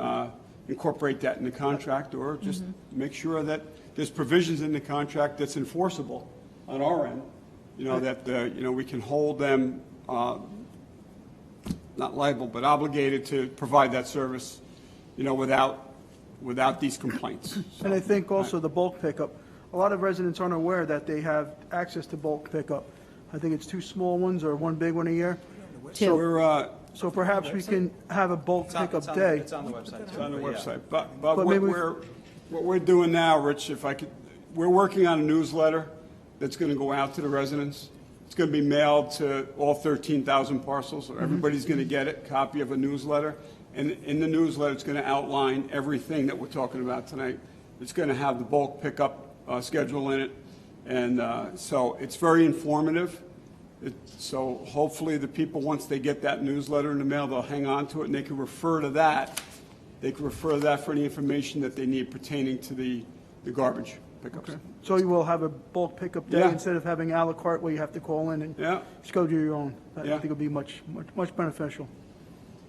incorporate that in the contract, or just make sure that there's provisions in the contract that's enforceable on our end, that, we can hold them, not liable, but obligated to provide that service, without these complaints. And I think also the bulk pickup, a lot of residents aren't aware that they have access to bulk pickup. I think it's 2 small ones or 1 big one a year. Two. So perhaps we can have a bulk It's on pickup day. It's on the website. It's on the too, yeah. website. But But what maybe we- we're doing now, Rich, we're working on a newsletter that's going to go out to the residents. It's going to be mailed to all 13,000 parcels, so everybody's going to get it, copy of a newsletter. And in the newsletter, it's going to outline everything that we're talking about tonight. It's going to have the bulk pickup schedule in it. And so it's very informative. So hopefully the people, once they get that newsletter in the mail, they'll hang on to it, and they can refer to that. They can refer to that for any information that they need pertaining to the garbage pickups. So you will have a bulk pickup day Yeah. instead of having à la carte where you have to call in and Yeah. schedule your own. I Yeah. think it'll be much beneficial.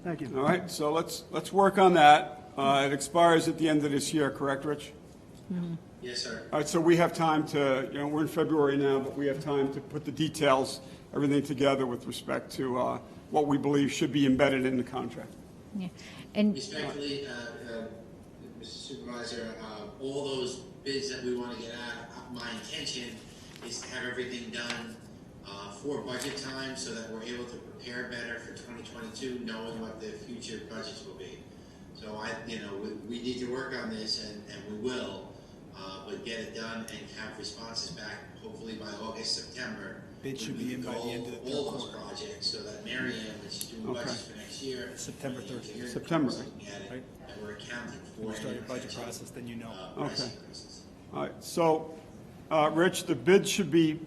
Thank you. All right, so let's work on that. It expires at the end of this year, correct, Rich? Yes, sir. All right, so we have time to, we're in February now, but we have time to put the details, everything together with respect to what we believe should be embedded in the contract. Yeah. And, Respectfully, Mr. Supervisor, all those bids that we want to get out, my intention is to have everything done for budget time so that we're able to prepare better for 2022, knowing what the future budgets will be. So we need to work on this, and we will, but get it done and have responses back hopefully by August, September. Bid should be in by the end of the all third those quarter. projects, so that Mary Ann, when she's doing budgets for next year, September 30th. September. looking at it, Right. and we're accounting for When we any start your budget potential, process, then you know. price Okay. increases. All right, so, Rich, the bid should be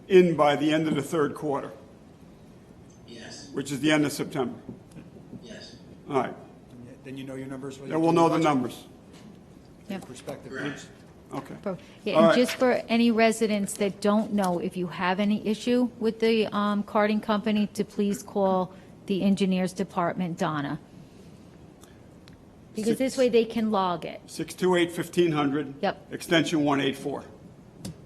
in by the end of the third quarter, Yes, which is the end of September. yes. All right, Then you know your numbers. when you Then we'll do know your the budget. numbers. Your Yep. perspective. Correct. Okay. Yeah, All and right. just for any residents that don't know, if you have any issue with the carding company, to please call the engineers department, Donna. Because this way they can log it. 628-1500. Yep. Extension 184. I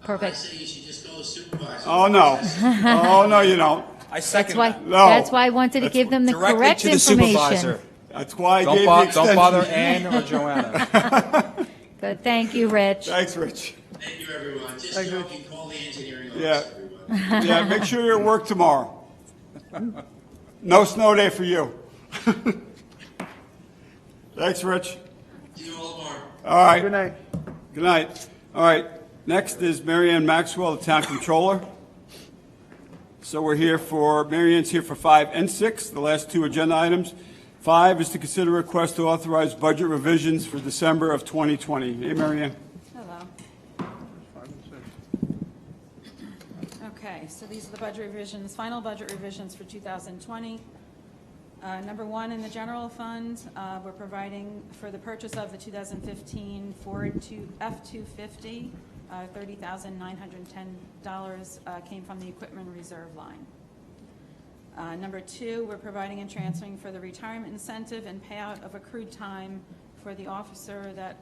Perfect. say you should just go to supervisor. Oh, no. Oh, no, you don't. I That's second why, that. No. that's why I wanted to give them the Directly correct to the information. supervisor. That's why I Don't gave the don't extension. bother Ann or Joanna. Good, thank you, Rich. Thanks, Rich. Thank you, everyone. Just joking, call the engineering office, Yeah. everyone. Yeah, make sure you're at work tomorrow. No snow day for you. Thanks, Rich. See you all tomorrow. All right. Good night. Good night. All right. Next is Mary Ann Maxwell, the town controller. So we're here for, Mary Ann's here for 5 and 6, the last two agenda items. 5 is to consider a request to authorize budget revisions for December of 2020. Hey, Mary Ann. Hello. Okay, so these are the budget revisions, final budget revisions for 2020. Number one, in the general fund, we're providing for the purchase of the 2015 Ford F-250, $30,910 came from the equipment reserve line. Number two, we're providing and transferring for the retirement incentive and payout of accrued time for the officer that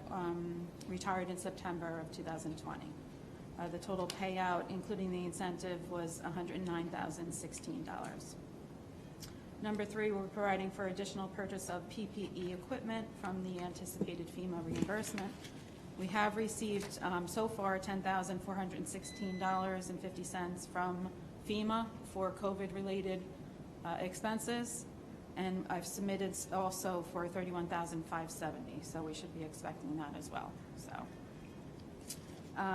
retired in September of 2020. The total payout, including the incentive, was $109,016. Number three, we're providing for additional purchase of PPE equipment from the anticipated FEMA reimbursement. We have received so far $10,416.50 from FEMA for COVID-related expenses, and I've submitted also for $31,570, so we should be expecting that as well. So,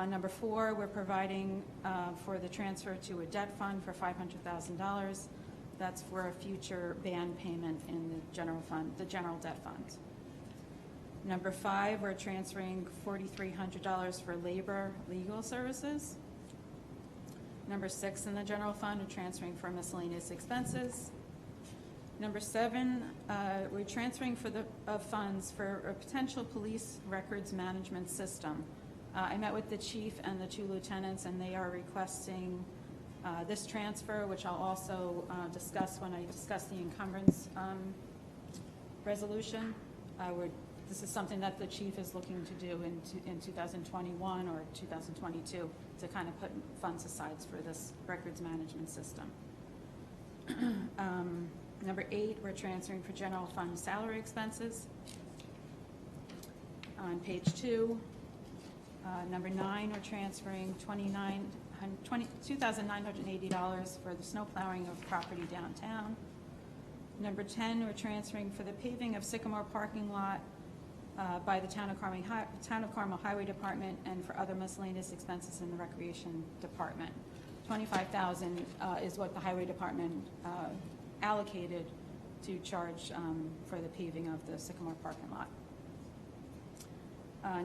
number four, we're providing for the transfer to a debt fund for $500,000. That's for a future band payment in the general fund, the general debt fund. Number five, we're transferring $4,300 for labor legal services. Number six, in the general fund, we're transferring for miscellaneous expenses. Number seven, we're transferring for the funds for a potential police records management system. I met with the chief and the two lieutenants, and they are requesting this transfer, which I'll also discuss when I discuss the encumbrance resolution. This is something that the chief is looking to do in 2021 or 2022 to kind of put funds aside for this records management system. Number eight, we're transferring for general fund salary expenses. On page 2, number 9, we're transferring $2,980 for the snow plowing of property downtown. Number 10, we're transferring for the paving of Sycamore parking lot by the Town of Carmel Highway Department and for other miscellaneous expenses in the Recreation Department. $25,000 is what the Highway Department allocated to charge for the paving of the Sycamore parking lot.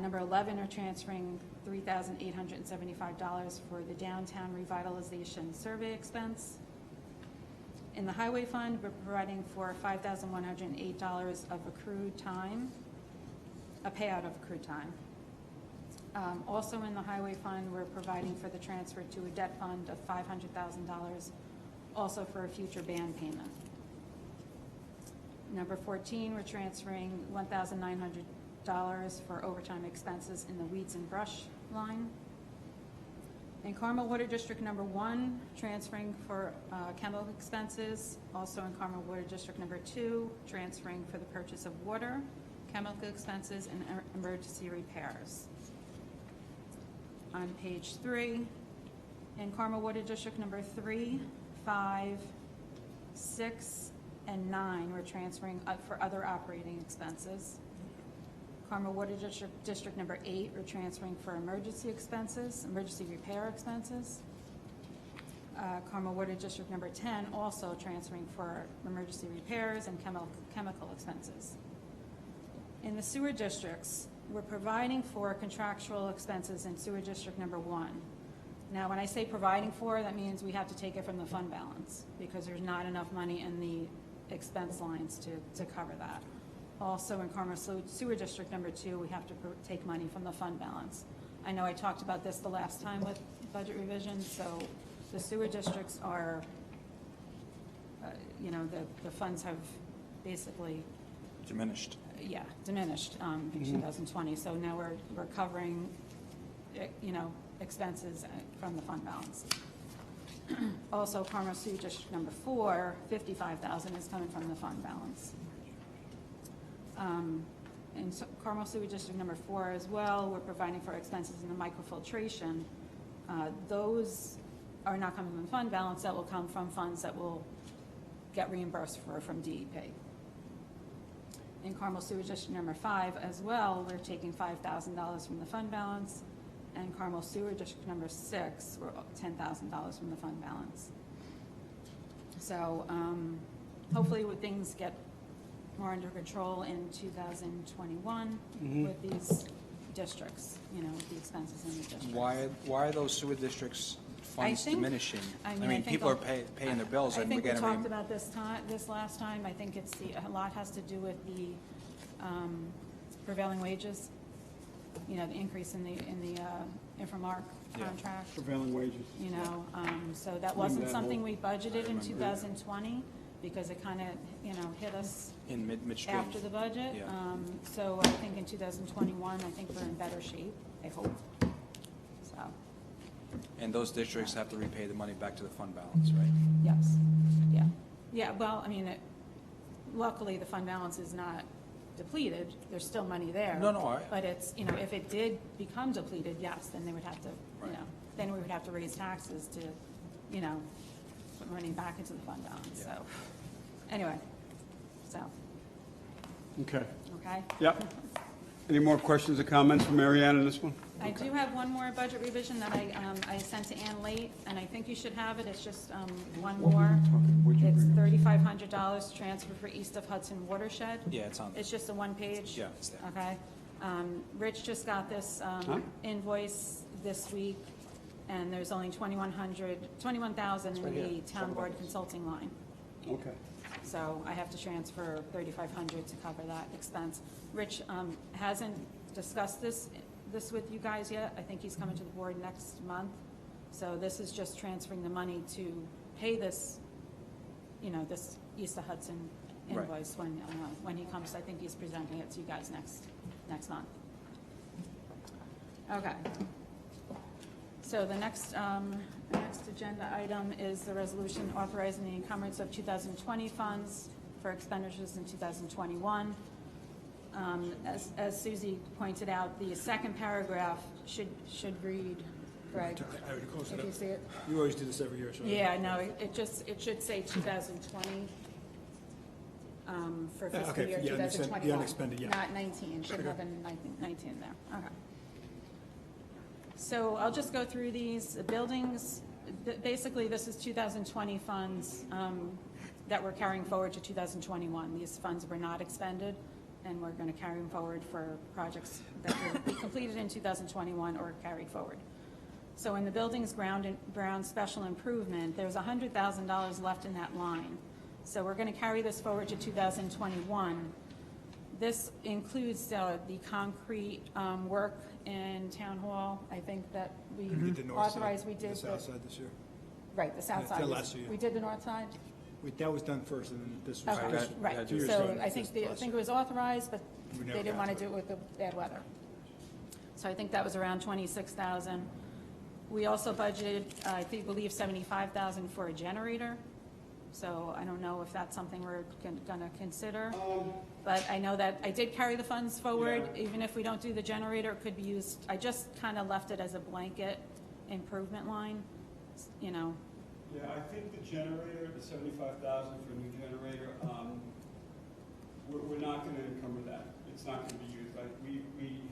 Number 11, we're transferring $3,875 for the downtown revitalization survey expense. In the highway fund, we're providing for $5,108 of accrued time, a payout of accrued time. Also in the highway fund, we're providing for the transfer to a debt fund of $500,000, also for a future band payment. Number 14, we're transferring $1,900 for overtime expenses in the weeds and brush line. In Carmel Water District number 1, transferring for chemical expenses. Also in Carmel Water District number 2, transferring for the purchase of water, chemical expenses, and emergency repairs. On page 3, in Carmel Water District number 3, 5, 6, and 9, we're transferring for other operating expenses. Carmel Water District number 8, we're transferring for emergency expenses, emergency repair expenses. Carmel Water District number 10, also transferring for emergency repairs and chemical expenses. In the sewer districts, we're providing for contractual expenses in sewer district number 1. Now, when I say providing for, that means we have to take it from the fund balance because there's not enough money in the expense lines to cover that. Also in Carmel Sewer District Number 2, we have to take money from the fund balance. I know I talked about this the last time with budget revisions, so the sewer districts are, the funds have basically, Diminished. diminished in 2020. So now we're covering, expenses from the fund balance. Also, Carmel Sewer District Number 4, $55,000 is coming from the fund balance. In Carmel Sewer District Number 4 as well, we're providing for expenses in the microfiltration. Those are not coming from the fund balance. That will come from funds that will get reimbursed from DEP. In Carmel Sewer District Number 5 as well, we're taking $5,000 from the fund balance. And Carmel Sewer District Number 6, we're $10,000 from the fund balance. So hopefully things get more under control in 2021 with these districts, with the expenses in the districts. Why are those sewer districts funds think- diminishing? I mean, I think people are paying their bills and we're getting. I think we talked about this last time. I think a lot has to do with the prevailing wages. The increase in the Infomark Yeah. contract. Prevailing wages. So that wasn't something we budgeted in 2020 because it kind of, hit us In midstream. after the budget. Yeah. So I think in 2021, I think we're in better shape, I hope. So, And those districts have to repay the money back to the fund balance, right? yes, yeah. Yeah, well, luckily the fund balance is not depleted, there's still money there. No, But it's, if it did become depleted, yes, then they would have to, Right. then we would have to raise taxes to, put money back into the fund balance, Yeah. so. Anyway, Okay. okay? Yep. Any more questions or comments from Mary Ann on this one? I do have one more budget revision that I sent to Ann late, and I think you should have it, it's just one more. It's $3,500 transfer for East of Hudson Watershed. Yeah, it's on. It's just a one-page. Yeah, it's there. Okay. Rich just got this invoice this week, and there's only $21,000 in the town board consulting line. Okay. So I have to transfer $3,500 to cover that expense. Rich hasn't discussed this with you guys yet. I think he's coming to the board next month. So this is just transferring the money to pay this, this East of Hudson invoice when he comes. I think he's presenting it to you guys next month. Okay. So the next agenda item is the resolution authorizing the encumbrance of 2020 funds for expenditures in 2021. As Susie pointed out, the second paragraph should read, Greg, I already closed it if you up. see it. You always do this every year, so. Yeah, no, it should say 2020 for fiscal Okay, year yeah, 2021. the unexpended, yeah. Not 19, should have been 19 there, okay. So I'll just go through these. The buildings, basically this is 2020 funds that we're carrying forward to 2021. These funds were not expended, and we're going to carry them forward for projects that will be completed in 2021 or carried forward. So in the buildings ground special improvement, there's $100,000 left in that line. So we're going to carry this forward to 2021. This includes the concrete work in Town Hall. I think that we We did the north side, authorized, we did the south side this year. right, the south Yeah, side. last year. We did the north side? That was done first, and then this was. Okay, this- right. 2 years So ago, I think, this I last think it year. was authorized, but We they never didn't got want to to do it with the bad weather. So I think that was around 26,000. We also budgeted, I believe 75,000 for a generator. So I don't know if that's something we're gonna consider. But I know that I did carry the funds forward, Yeah. even if we don't do the generator, it could be used. I just kind of left it as a blanket improvement line, Yeah, I think the generator, the 75,000 for a new generator, we're not gonna encumber that. It's not gonna be used. Like, we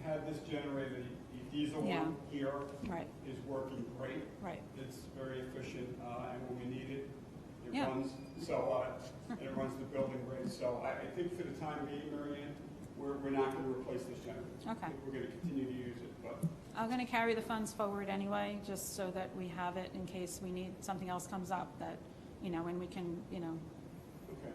had this generator, the diesel Yeah. one here right, is working great. right. It's very efficient, and when we need it, it Yeah. runs. So, and it runs the building great. So I think for the time being, Mary Ann, we're not gonna replace this generator. Okay. We're gonna continue to use it, but I'm going to carry the funds forward anyway, just so that we have it in case we need, something else comes up that, and we can, okay.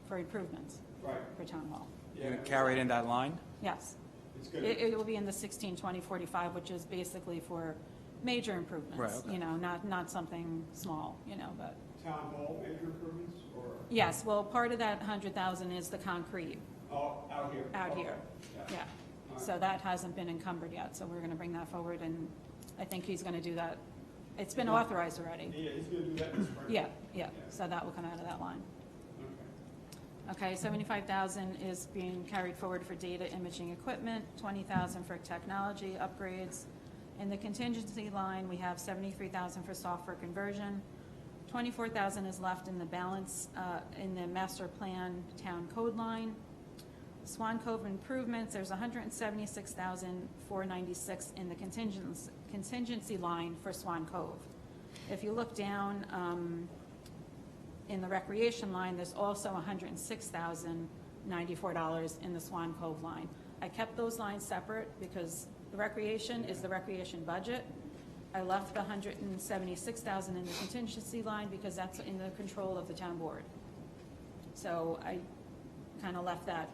for improvements Right. for Town Hall. Yeah, You're going to carry it in that line? Yes. It's good. It will be in the 16, 20, 45, which is basically for major improvements. Right, okay. You know, not something small, you know, but, Town hall major improvements, or? yes, well, part of that 100,000 is the concrete Oh, out here? out Okay. here. Yeah. Yeah. So that hasn't been encumbered yet, so we're going to bring that forward, and I think he's going to do that. It's been authorized already. Yeah, he's gonna do that in spring. Yeah, so that will come out of that line. Okay. Okay, 75,000 is being carried forward for data imaging equipment, 20,000 for technology upgrades. In the contingency line, we have 73,000 for software conversion. 24,000 is left in the balance, in the master plan town code line. Swan Cove improvements, there's 176,496 in the contingency line for Swan Cove. If you look down, in the recreation line, there's also $106,094 in the Swan Cove line. I kept those lines separate because the recreation is the recreation budget. I left the $176,000 in the contingency line because that's in the control of the town board. So I kind of left that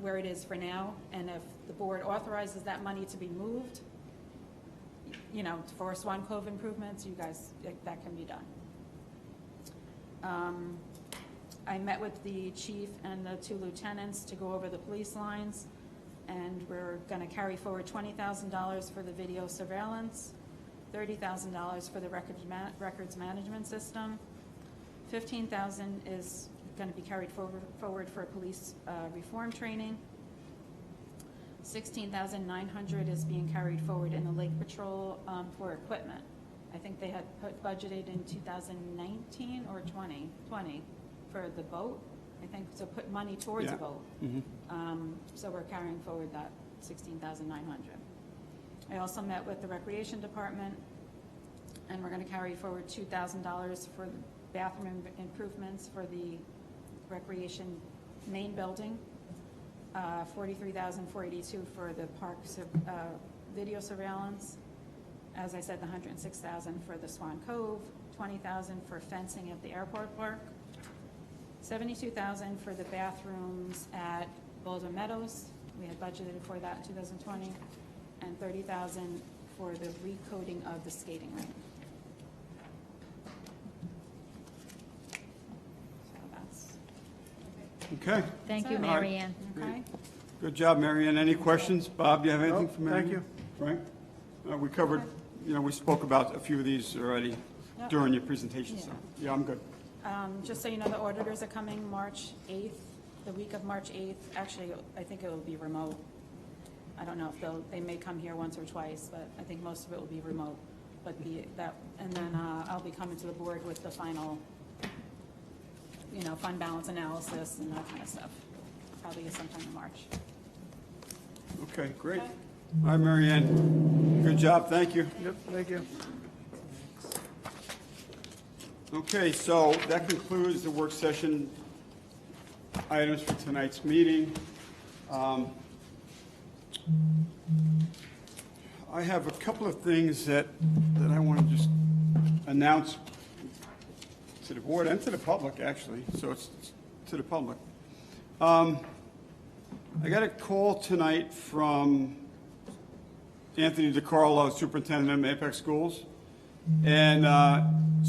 where it is for now, and if the board authorizes that money to be moved, you know, for Swan Cove improvements, you guys, that can be done. I met with the chief and the 2 lieutenants to go over the police lines, and we're going to carry forward $20,000 for the video surveillance, $30,000 for the records management system, $15,000 is going to be carried forward for police reform training, $16,900 is being carried forward in the Lake Patrol for equipment. I think they had budgeted in 2019 or 2020 for the boat. I think, so put money towards a boat. So we're carrying forward that $16,900. I also met with the Recreation Department, and we're going to carry forward $2,000 for bathroom improvements for the Recreation main building, $43,482 for the parks video surveillance. As I said, the $106,000 for the Swan Cove, $20,000 for fencing at the airport park, $72,000 for the bathrooms at Boulder Meadows. We had budgeted for that in 2020, and $30,000 for the recoding of the skating rink. So that's Okay, Thank you, All right. Mary Ann. okay. good job, Mary Ann. Any questions? Bob, do you have anything No, for Mary Ann? thank you. Frank? We covered, you know, we spoke about a few of these already Yep. during your presentation, so, yeah, I'm good. Just so you know, the auditors are coming March 8th, the week of March 8th. Actually, I think it will be remote. I don't know if they may come here once or twice, but I think most of it will be remote. But and then I'll be coming to the board with the final, you know, fund balance analysis and that kind of stuff, probably sometime in March. Okay, great. Okay. All right, Mary Ann, good job, thank you. Yep, thank you. Okay, so that concludes the work session items for tonight's meeting. I have a couple of things that I want to just announce to the board and to the public, actually, so it's to the public. I got a call tonight from Anthony DiCarlo, Superintendent of Apex Schools, and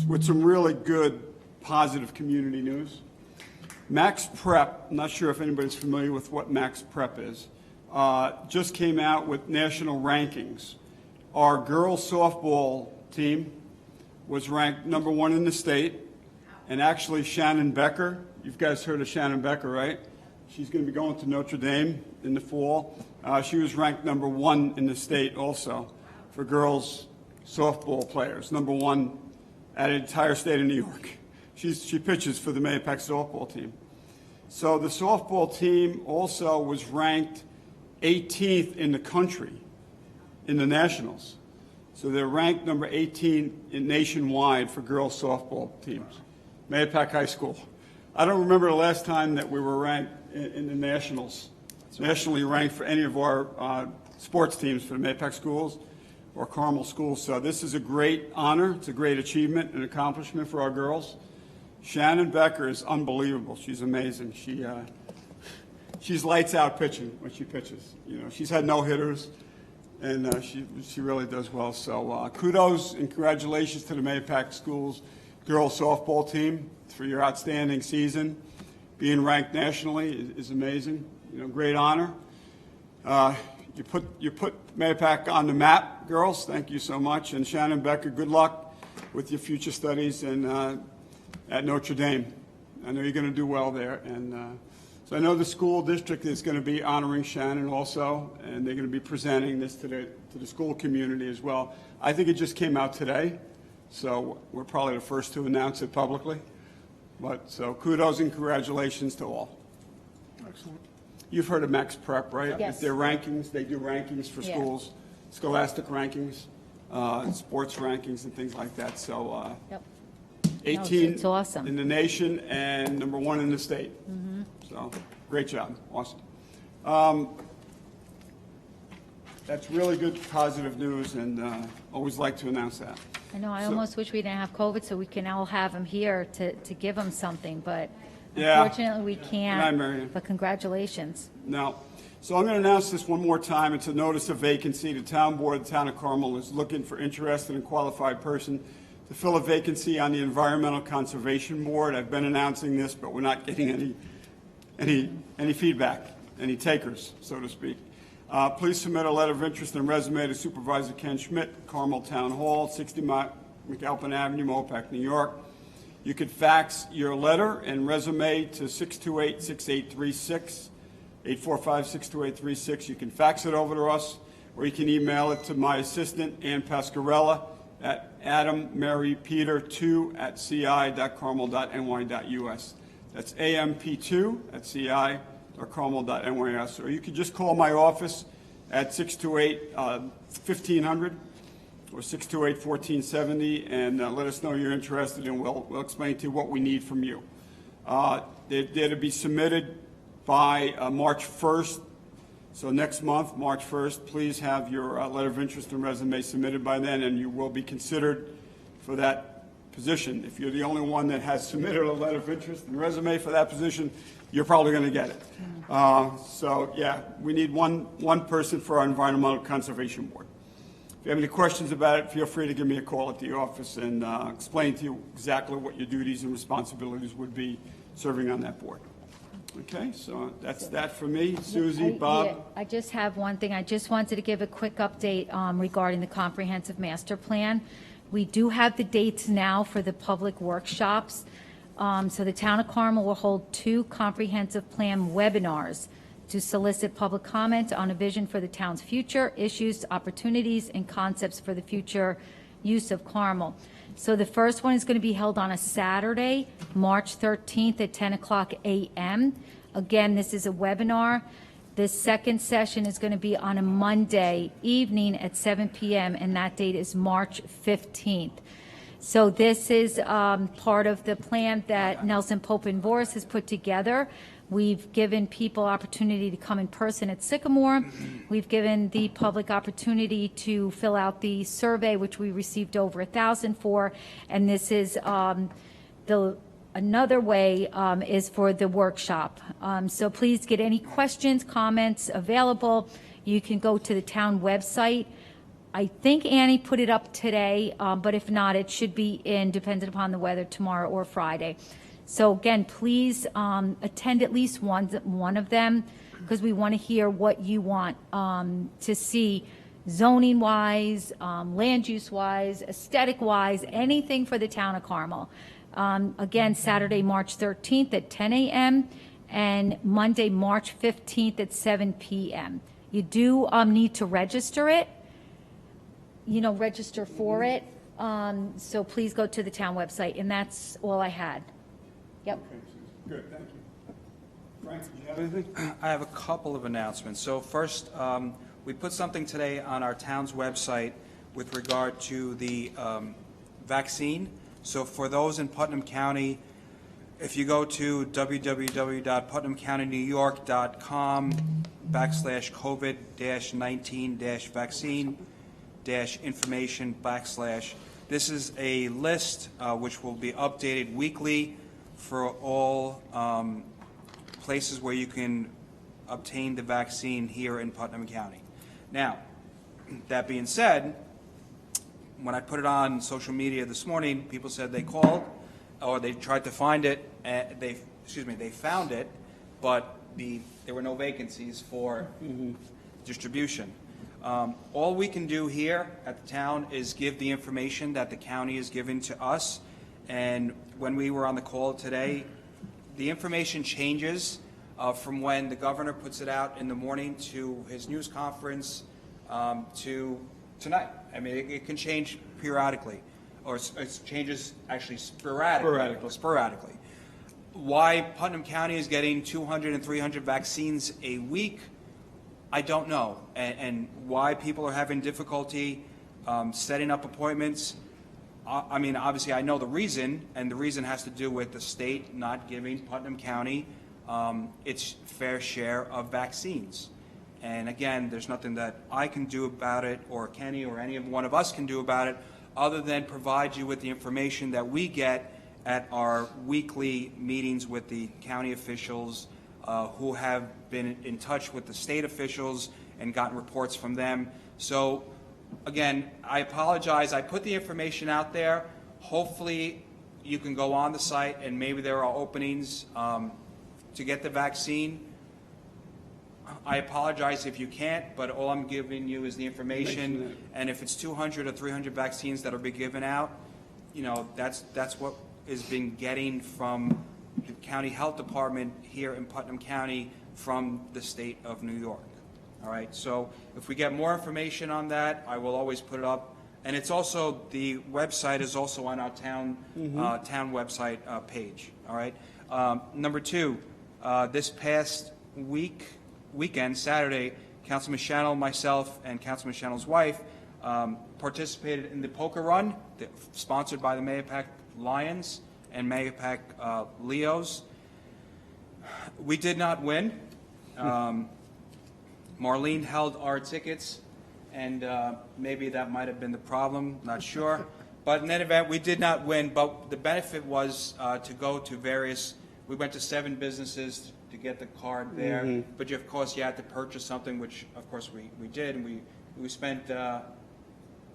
with some really good, positive community news. Max Prep, I'm not sure if anybody's familiar with what Max Prep is, just came out with national rankings. Our girls softball team was ranked #1 in the state, and actually Shannon Becker, you guys heard of Shannon Becker, right? She's going to be going to Notre Dame in the fall. She was ranked #1 in the state also for girls softball players, #1 at the entire state of New York. She pitches for the Mayapack softball team. So the softball team also was ranked 18th in the country in the nationals. So they're ranked number 18 nationwide for girls softball teams, Mayapack High School. I don't remember the last time that we were ranked in the nationals, nationally ranked for any of our sports teams for the Mayapack schools or Carmel schools. So this is a great honor. It's a great achievement and accomplishment for our girls. Shannon Becker is unbelievable. She's amazing. She she's lights out pitching when she pitches. You know, she's had no hitters, and she really does well. So kudos and congratulations to the Mahopac Schools girls softball team for your outstanding season. Being ranked nationally is amazing. You know, great honor. You put Mahopac on the map, girls. Thank you so much. And Shannon Becker, good luck with your future studies and at Notre Dame. I know you're going to do well there. And so I know the school district is going to be honoring Shannon also, and they're going to be presenting this to the school community as well. I think it just came out today, so we're probably the first to announce it publicly. But so kudos and congratulations to all. Excellent. You've heard of Max Prep, right? Yes. Their rankings, they do rankings for Yeah. schools, scholastic rankings, sports rankings and things like that. So Yep. 18 it's awesome. in the nation and number 1 in the state. So great job. Awesome. That's really good, positive news, and always like to announce that. I know, I So- almost wish we didn't have COVID so we can all have him here to give him something, but Yeah. unfortunately we Good night, can't. Marion. But congratulations. No. So I'm going to announce this one more time. It's a notice of vacancy. The town board of the town of Carmel is looking for interested and qualified person to fill a vacancy on the Environmental Conservation Board. I've been announcing this, but we're not getting any feedback, any takers, so to speak. Please submit a letter of interest and resume to Supervisor Ken Schmidt, Carmel Town Hall, 60 McAlpin Avenue, Mopac, New York. You could fax your letter and resume to 628-6836, 845-62836. You can fax it over to us, or you can email it to my assistant, Ann Pascarella, at adammarypeter2@ci.carmel.ny.us. That's amp2@ci.carmel.nys. Or you could just call my office at 628-1500 or 628-1470 and let us know you're interested, and we'll explain to you what we need from you. They're to be submitted by March 1st. So next month, March 1st, please have your letter of interest and resume submitted by then, and you will be considered for that position. If you're the only one that has submitted a letter of interest and resume for that position, you're probably going to get it. So, yeah, we need one person for our Environmental Conservation Board. If you have any questions about it, feel free to give me a call at the office and explain to you exactly what your duties and responsibilities would be serving on that board. Okay, so that's that for me. Susie, Bob? Yeah, I just have one thing. I just wanted to give a quick update regarding the comprehensive master plan. We do have the dates now for the public workshops. So the town of Carmel will hold 2 comprehensive plan webinars to solicit public comment on a vision for the town's future, issues, opportunities, and concepts for the future use of Carmel. So the first one is going to be held on a Saturday, March 13th at 10 o'clock a.m. Again, this is a webinar. The second session is going to be on a Monday evening at 7 p.m., and that date is March 15th. So this is part of the plan that Nelson Pope and Boris has put together. We've given people opportunity to come in person at Sycamore. We've given the public opportunity to fill out the survey, which we received over 1,000 for. And this is another way is for the workshop. So please get any questions, comments available. You can go to the town website. I think Annie put it up today, but if not, it should be in, depending upon the weather, tomorrow or Friday. So again, please attend at least one of them, because we want to hear what you want to see zoning-wise, land use-wise, aesthetic-wise, anything for the town of Carmel. Again, Saturday, March 13th at 10 a.m. and Monday, March 15th at 7 p.m. You do need to register it, register for it. So please go to the town website, and that's all I had. Yep. Okay, good, thank you. Frank, do you have anything? I have a couple of announcements. So first, we put something today on our town's website with regard to the vaccine. So for those in Putnam County, if you go to www.putnamcounty.new-york.com/COVID-19-vaccine-information/. This is a list which will be updated weekly for all places where you can obtain the vaccine here in Putnam County. Now, that being said, when I put it on social media this morning, people said they called or they tried to find it. They found it, but there were no vacancies for distribution. All we can do here at the town is give the information that the county has given to us. And when we were on the call today, the information changes from when the governor puts it out in the morning to his news conference to tonight. I mean, it can change periodically, or it changes actually sporadically. Why Putnam County is getting 200 and 300 vaccines a week, I don't know. And why people are having difficulty setting up appointments, I mean, obviously I know the reason, and the reason has to do with the state not giving Putnam County its fair share of vaccines. And again, there's nothing that I can do about it, or Kenny, or any one of us can do about it, other than provide you with the information that we get at our weekly meetings with the county officials who have been in touch with the state officials and gotten reports from them. So again, I apologize. I put the information out there. Hopefully you can go on the site and maybe there are openings to get the vaccine. I apologize if you can't, but all I'm giving you is the information. And if it's 200 or 300 vaccines that are being given out, you know, that's what is being getting from the county health department here in Putnam County from the state of New York. All right, so if we get more information on that, I will always put it up. And it's also, the website is also on our town website page. All right. Number two, this past weekend, Saturday, Councilman Shannon, myself, and Councilman Shannon's wife participated in the poker run, sponsored by the Mahopac Lions and Mahopac Leos. We did not win. Marlene held our tickets, and maybe that might have been the problem, not sure. But in that event, we did not win, but the benefit was to go to various, we went to 7 businesses to get the card there, but of course you had to purchase something, which of course we did, and we spent, I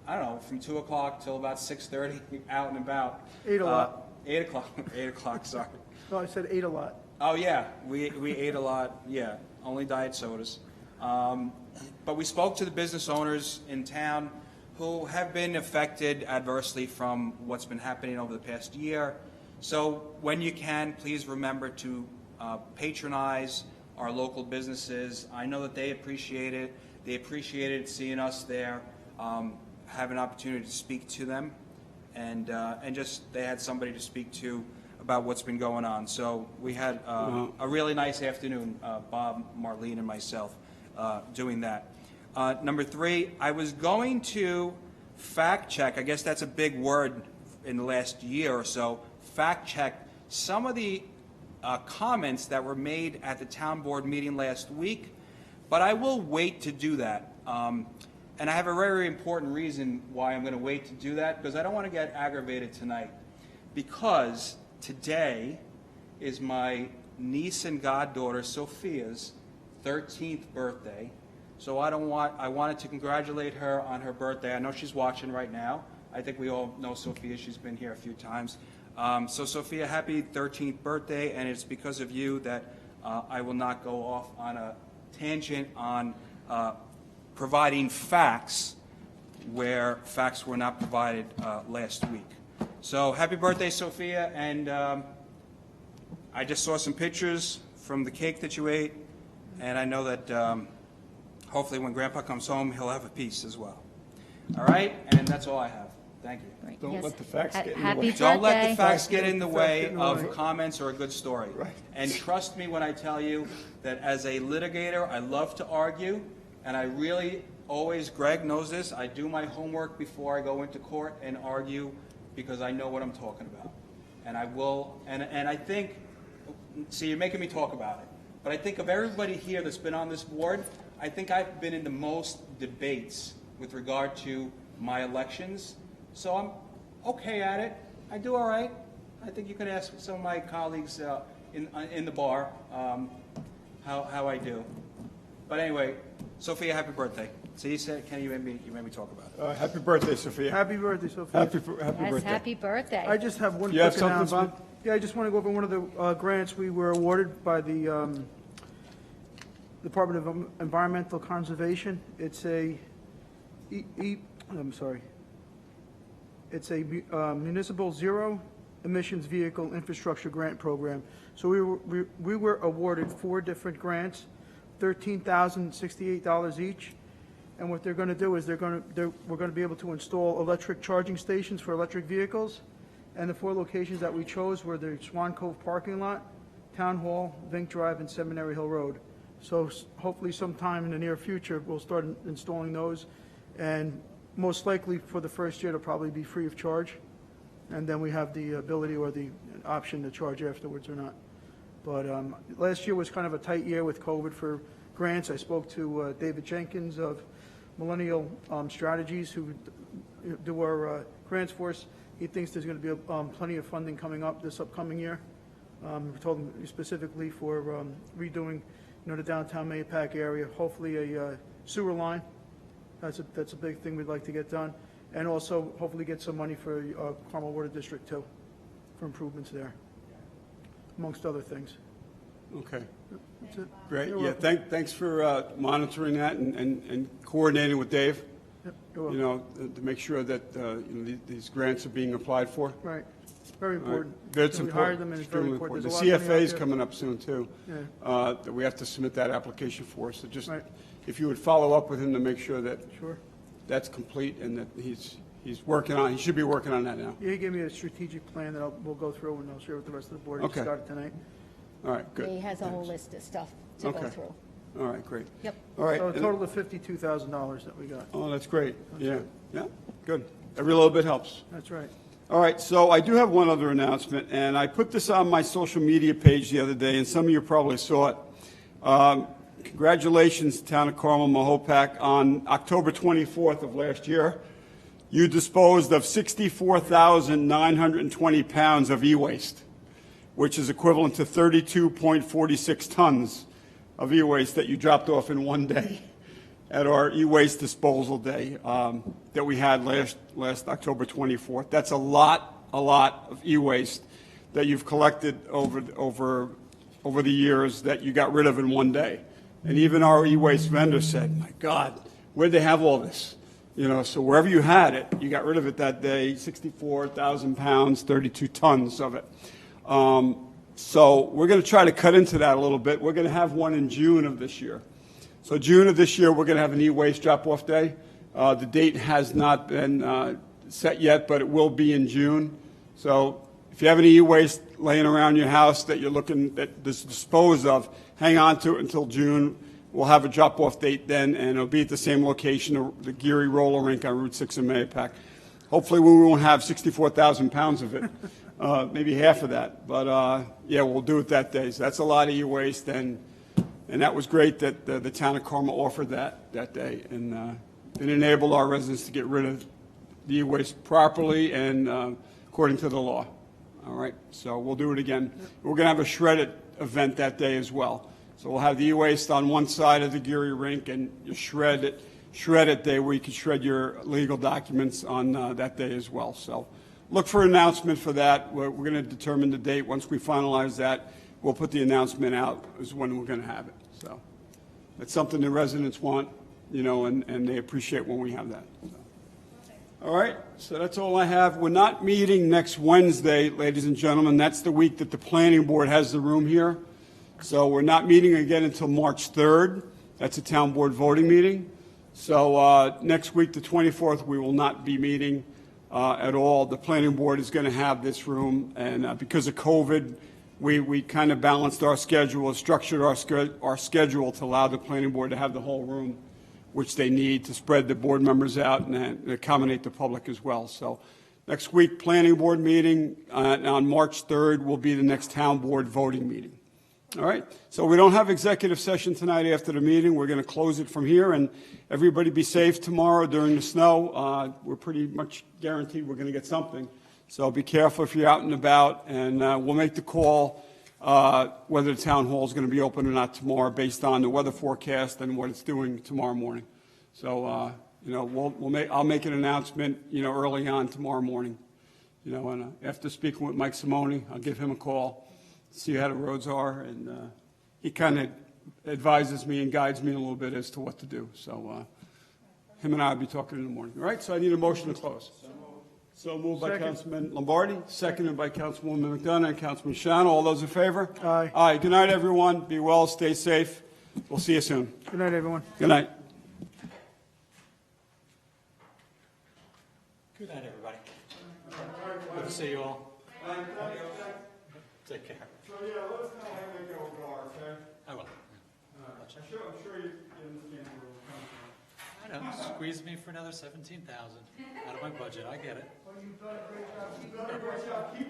don't know, from 2 o'clock till about 6:30 out and about. 8 a lot. 8 o'clock, 8 o'clock, sorry. No, I said 8 a lot. Oh yeah, we ate a lot, yeah, only diet sodas. But we spoke to the business owners in town who have been affected adversely from what's been happening over the past year. So when you can, please remember to patronize our local businesses. I know that they appreciate it. They appreciated seeing us there, have an opportunity to speak to them, and just they had somebody to speak to about what's been going on. So we had a really nice afternoon, Bob, Marlene, and myself doing that. Number 3, I was going to fact check, I guess that's a big word in the last year or so, fact check some of the comments that were made at the town board meeting last week, but I will wait to do that. And I have a very important reason why I'm going to wait to do that, because I don't want to get aggravated tonight. Because today is my niece and goddaughter Sophia's 13th birthday. So I wanted to congratulate her on her birthday. I know she's watching right now. I think we all know Sophia. She's been here a few times. So Sophia, happy 13th birthday, and it's because of you that I will not go off on a tangent on providing facts where facts were not provided last week. So happy birthday, Sophia, and I just saw some pictures from the cake that you ate, and I know that hopefully when Grandpa comes home, he'll have a piece as well. All right, and that's all I have. Thank you. Right, Don't yes. let the facts get in the way. Happy Don't let the birthday. facts get in the way in the of way. comments or a good story. Right. And trust me when I tell you that as a litigator, I love to argue, and I really always, Greg knows this, I do my homework before I go into court and argue because I know what I'm talking about. And I will, and I think, see, you're making me talk about it, but I think of everybody here that's been on this board, I think I've been in the most debates with regard to my elections, so I'm okay at it. I do all right. I think you can ask some of my colleagues in the bar how I do. But anyway, Sophia, happy birthday. So you said, Kenny, you made me talk about it. Happy birthday, Sophia. Happy birthday, Sophia. Happy Yes, birthday. happy birthday. I just have one You have quick something, announcement. Bob? Yeah, I just want to go over one of the grants we were awarded by the Department of Environmental Conservation. It's a, it's a municipal zero emissions vehicle infrastructure grant program. So we were awarded 4 different grants, $13,068 each. And what they're going to do is we're going to be able to install electric charging stations for electric vehicles. And the 4 locations that we chose were the Swan Cove parking lot, Town Hall, Vink Drive, and Seminary Hill Road. So hopefully sometime in the near future, we'll start installing those. And most likely for the first year, it'll probably be free of charge. And then we have the ability or the option to charge afterwards or not. But last year was kind of a tight year with COVID for grants. I spoke to David Jenkins of Millennial Strategies, who do our grants for us. He thinks there's going to be plenty of funding coming up this upcoming year. We told him specifically for redoing, the downtown Mahopac area, hopefully a sewer line. That's a big thing we'd like to get done, and also hopefully get some money for Carmel Water District too, for improvements there, amongst other things. Okay. That's it. Great. You're Yeah, welcome. thanks for monitoring that and coordinating with Dave, Yep, you're welcome. to make sure that these grants are being applied for. Right, very All right. important. That's We important. hired them, and it's very Extremely important. The There's a lot of money CFA out is there. coming up soon, too. Yeah. That we have to submit that application for. So just, Right. if you would follow up with him to make sure that Sure. that's complete and that he's working on, he should be working on that now. Yeah, he gave me a strategic plan that we'll go through, and I'll share with the rest of the board. He just Okay. got it tonight. All right, good. He has a whole list of stuff to go Okay. through. All right, great. Yep. All right. So a and- total of $52,000 that we got. Oh, that's great. Yeah, yeah, good. Every little bit helps. That's right. All right, so I do have one other announcement, and I put this on my social media page the other day, and some of you probably saw it. Congratulations, Town of Carmel, Mahopac, on October 24th of last year. You disposed of 64,920 pounds of e-waste, which is equivalent to 32.46 tons of e-waste that you dropped off in one day at our e-waste disposal day that we had last October 24th. That's a lot of e-waste that you've collected over the years that you got rid of in one day. And even our e-waste vendor said, my God, where'd they have all this? So wherever you had it, you got rid of it that day, 64,000 pounds, 32 tons of it. So we're going to try to cut into that a little bit. We're going to have one in June of this year. So June of this year, we're going to have an e-waste drop-off day. The date has not been set yet, but it will be in June. So if you have any e-waste laying around your house that you're looking to dispose of, hang on to it until June. We'll have a drop-off date then, and it'll be at the same location, the Geary Roller Rink on Route 6 in Mahopac. Hopefully we won't have 64,000 pounds of it, maybe half of that. But, yeah, we'll do it that day. So that's a lot of e-waste, and that was great that the town of Carmel offered that day. And it enabled our residents to get rid of the e-waste properly and according to the law. All right, so we'll do it again. We're going to have a shred-it event that day as well. So we'll have the e-waste on one side of the Geary Rink and your shred it day where you can shred your legal documents on that day as well. So look for an announcement for that. We're going to determine the date. Once we finalize that, we'll put the announcement out as when we're going to have it. So it's something the residents want, and they appreciate when we have that. So. All right, so that's all I have. We're not meeting next Wednesday, ladies and gentlemen. That's the week that the planning board has the room here. So we're not meeting again until March 3rd. That's a town board voting meeting. So next week, the 24th, we will not be meeting at all. The planning board is going to have this room, and because of COVID, we kind of balanced our schedule, structured our schedule to allow the planning board to have the whole room, which they need to spread the board members out and accommodate the public as well. So next week, planning board meeting on March 3rd will be the next town board voting meeting. All right, so we don't have executive session tonight after the meeting. We're going to close it from here, and everybody be safe tomorrow during the snow. We're pretty much guaranteed we're going to get something. So be careful if you're out and about, and we'll make the call whether the town hall is going to be open or not tomorrow based on the weather forecast and what it's doing tomorrow morning. So, I'll make an announcement, early on tomorrow morning. And after speaking with Mike Simone, I'll give him a call, see how the roads are, and he kind of advises me and guides me a little bit as to what to do. So him and I will be talking in the morning. All right, so I need a motion to close. So moved by Second. Councilman Lombardi, seconded by Councilwoman McDonough and Councilman Shannon. All those in favor? Aye. Aye. Good night, everyone. Be well, stay safe. We'll see you soon. Good night, everyone. Good night. Good night, everybody. Good to see you all. Take care. So, yeah, let us know how they go, okay? I will. I'm sure you understand where we're coming from. I know, squeeze me for another 17,000 out of my budget, I get it. Well, you've done a great job. You've done a great job keeping